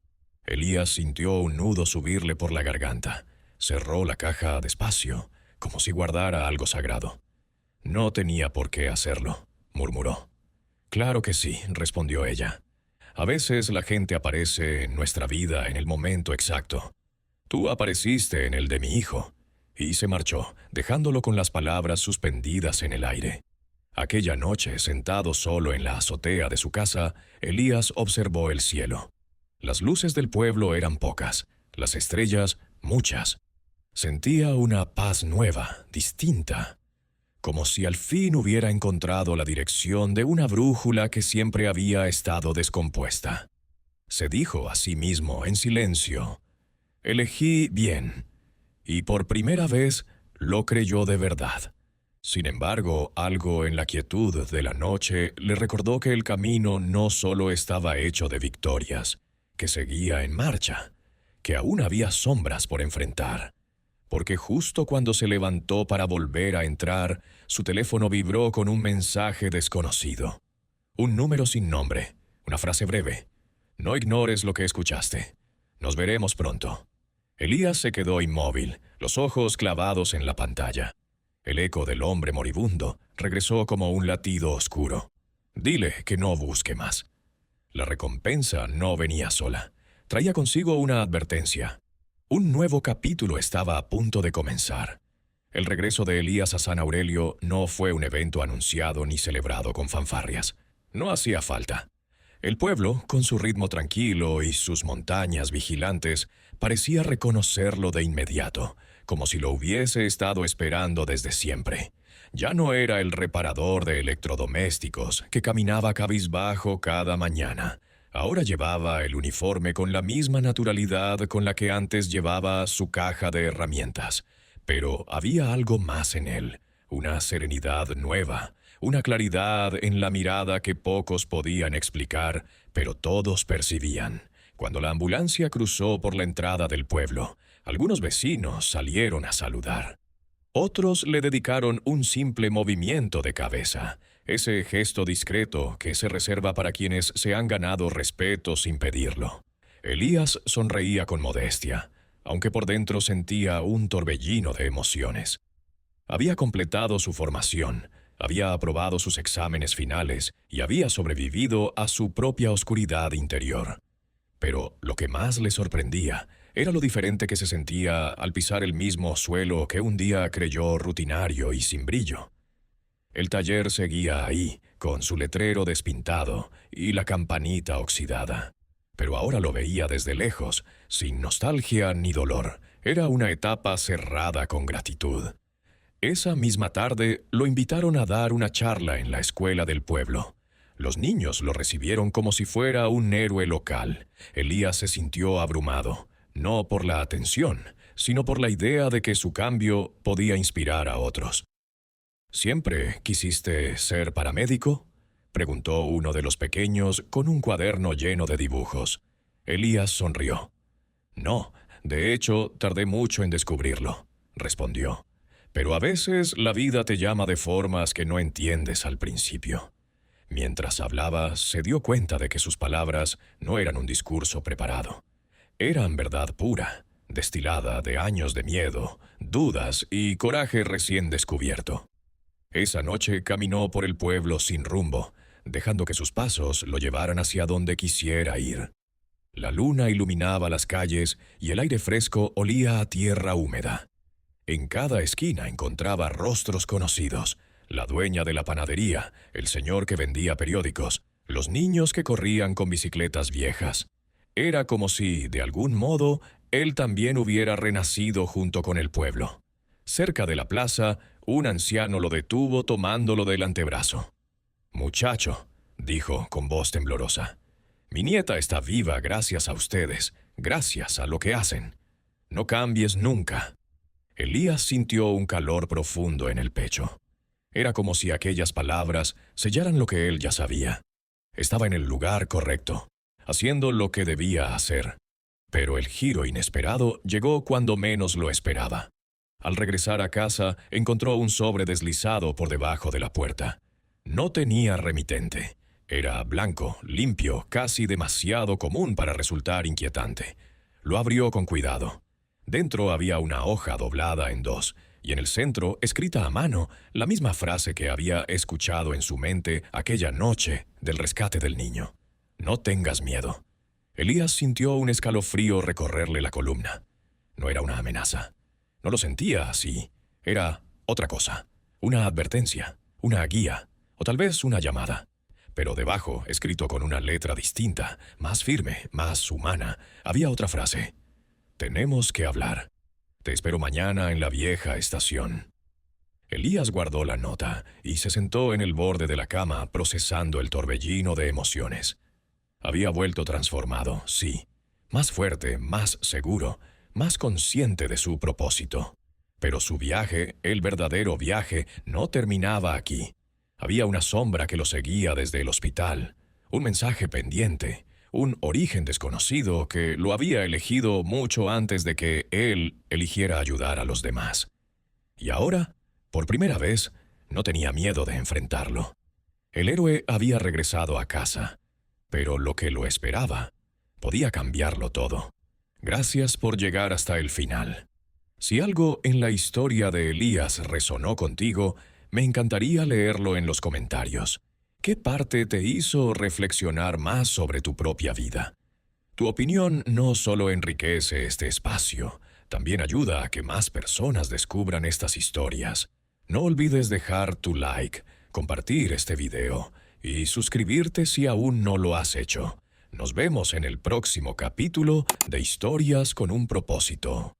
Elías sintió un nudo subirle por la garganta. Cerró la caja despacio, como si guardara algo sagrado. «No tenía por qué hacerlo», murmuró. «Claro que sí», respondió ella. «A veces la gente aparece en nuestra vida en el momento exacto. Tú apareciste en el de mi hijo». Y se marchó, dejándolo con las palabras suspendidas en el aire. Aquella noche, sentado solo en la azotea de su casa, Elías observó el cielo. Las luces del pueblo eran pocas, las estrellas muchas. Sentía una paz nueva, distinta, como si al fin hubiera encontrado la dirección de una brújula que siempre había estado descompuesta. Se dijo a sí mismo en silencio: «Elegí bien», y por primera vez lo creyó de verdad. Sin embargo, algo en la quietud de la noche le recordó que el camino no solo estaba hecho de victorias, que seguía en marcha, que aún había sombras por enfrentar. Porque justo cuando se levantó para volver a entrar, su teléfono vibró con un mensaje desconocido. Un número sin nombre, una frase breve: «No ignores lo que escuchaste. Nos veremos pronto». Elías se quedó inmóvil, los ojos clavados en la pantalla. El eco del hombre moribundo regresó como un latido oscuro. «Dile que no busque más». La recompensa no venía sola. Traía consigo una advertencia. Un nuevo capítulo estaba a punto de comenzar. El regreso de Elías a San Aurelio no fue un evento anunciado ni celebrado con fanfarrias. No hacía falta. El pueblo, con su ritmo tranquilo y sus montañas vigilantes, parecía reconocerlo de inmediato, como si lo hubiese estado esperando desde siempre. Ya no era el reparador de electrodomésticos que caminaba cabizbajo cada mañana. Ahora llevaba el uniforme con la misma naturalidad con la que antes llevaba su caja de herramientas. Pero había algo más en él, una serenidad nueva, una claridad en la mirada que pocos podían explicar, pero todos percibían. Cuando la ambulancia cruzó por la entrada del pueblo, algunos vecinos salieron a saludar. Otros le dedicaron un simple movimiento de cabeza, ese gesto discreto que se reserva para quienes se han ganado respeto sin pedirlo. Elías sonreía con modestia, aunque por dentro sentía un torbellino de emociones. Había completado su formación, había aprobado sus exámenes finales y había sobrevivido a su propia oscuridad interior. Pero lo que más le sorprendía era lo diferente que se sentía al pisar el mismo suelo que un día creyó rutinario y sin brillo. El taller seguía ahí, con su letrero despintado y la campanita oxidada. Pero ahora lo veía desde lejos, sin nostalgia ni dolor. Era una etapa cerrada con gratitud. Esa misma tarde lo invitaron a dar una charla en la escuela del pueblo. Los niños lo recibieron como si fuera un héroe local. Elías se sintió abrumado, no por la atención, sino por la idea de que su cambio podía inspirar a otros. ¿Siempre quisiste ser paramédico?, preguntó uno de los pequeños con un cuaderno lleno de dibujos. Elías sonrió. No, de hecho, tardé mucho en descubrirlo, respondió. Pero a veces la vida te llama de formas que no entiendes al principio. Mientras hablaba, se dio cuenta de que sus palabras no eran un discurso preparado. Eran verdad pura, destilada de años de miedo, dudas y coraje recién descubierto. Esa noche caminó por el pueblo sin rumbo, dejando que sus pasos lo llevaran hacia donde quisiera ir. La luna iluminaba las calles y el aire fresco olía a tierra húmeda. En cada esquina encontraba rostros conocidos: la dueña de la panadería, el señor que vendía periódicos, los niños que corrían con bicicletas viejas. Era como si, de algún modo, él también hubiera renacido junto con el pueblo. Cerca de la plaza, un anciano lo detuvo tomándolo del antebrazo. «Muchacho», dijo con voz temblorosa, «mi nieta está viva gracias a ustedes, gracias a lo que hacen. No cambies nunca». Elías sintió un calor profundo en el pecho. Era como si aquellas palabras sellaran lo que él ya sabía. Estaba en el lugar correcto, haciendo lo que debía hacer. Pero el giro inesperado llegó cuando menos lo esperaba. Al regresar a casa, encontró un sobre deslizado por debajo de la puerta. No tenía remitente. Era blanco, limpio, casi demasiado común para resultar inquietante. Lo abrió con cuidado. Dentro había una hoja doblada en dos, y en el centro, escrita a mano, la misma frase que había escuchado en su mente aquella noche del rescate del niño. «No tengas miedo». Elías sintió un escalofrío recorrerle la columna. No era una amenaza. No lo sentía así. Era otra cosa. Una advertencia, una guía, o tal vez una llamada. Pero debajo, escrito con una letra distinta, más firme, más humana, había otra frase. «Tenemos que hablar. Te espero mañana en la vieja estación». Elías guardó la nota y se sentó en el borde de la cama procesando el torbellino de emociones. Había vuelto transformado, sí. Más fuerte, más seguro, más consciente de su propósito. Pero su viaje, el verdadero viaje, no terminaba aquí. Había una sombra que lo seguía desde el hospital, un mensaje pendiente, un origen desconocido que lo había elegido mucho antes de que él eligiera ayudar a los demás. Y ahora, por primera vez, no tenía miedo de enfrentarlo. El héroe había regresado a casa, pero lo que lo esperaba podía cambiarlo todo. Gracias por llegar hasta el final. Si algo en la historia de Elías resonó contigo, me encantaría leerlo en los comentarios. ¿Qué parte te hizo reflexionar más sobre tu propia vida? Tu opinión no solo enriquece este espacio, también ayuda a que más personas descubran estas historias. No olvides dejar tu like, compartir este video y suscribirte si aún no lo has hecho. Nos vemos en el próximo capítulo de Historias con un propósito.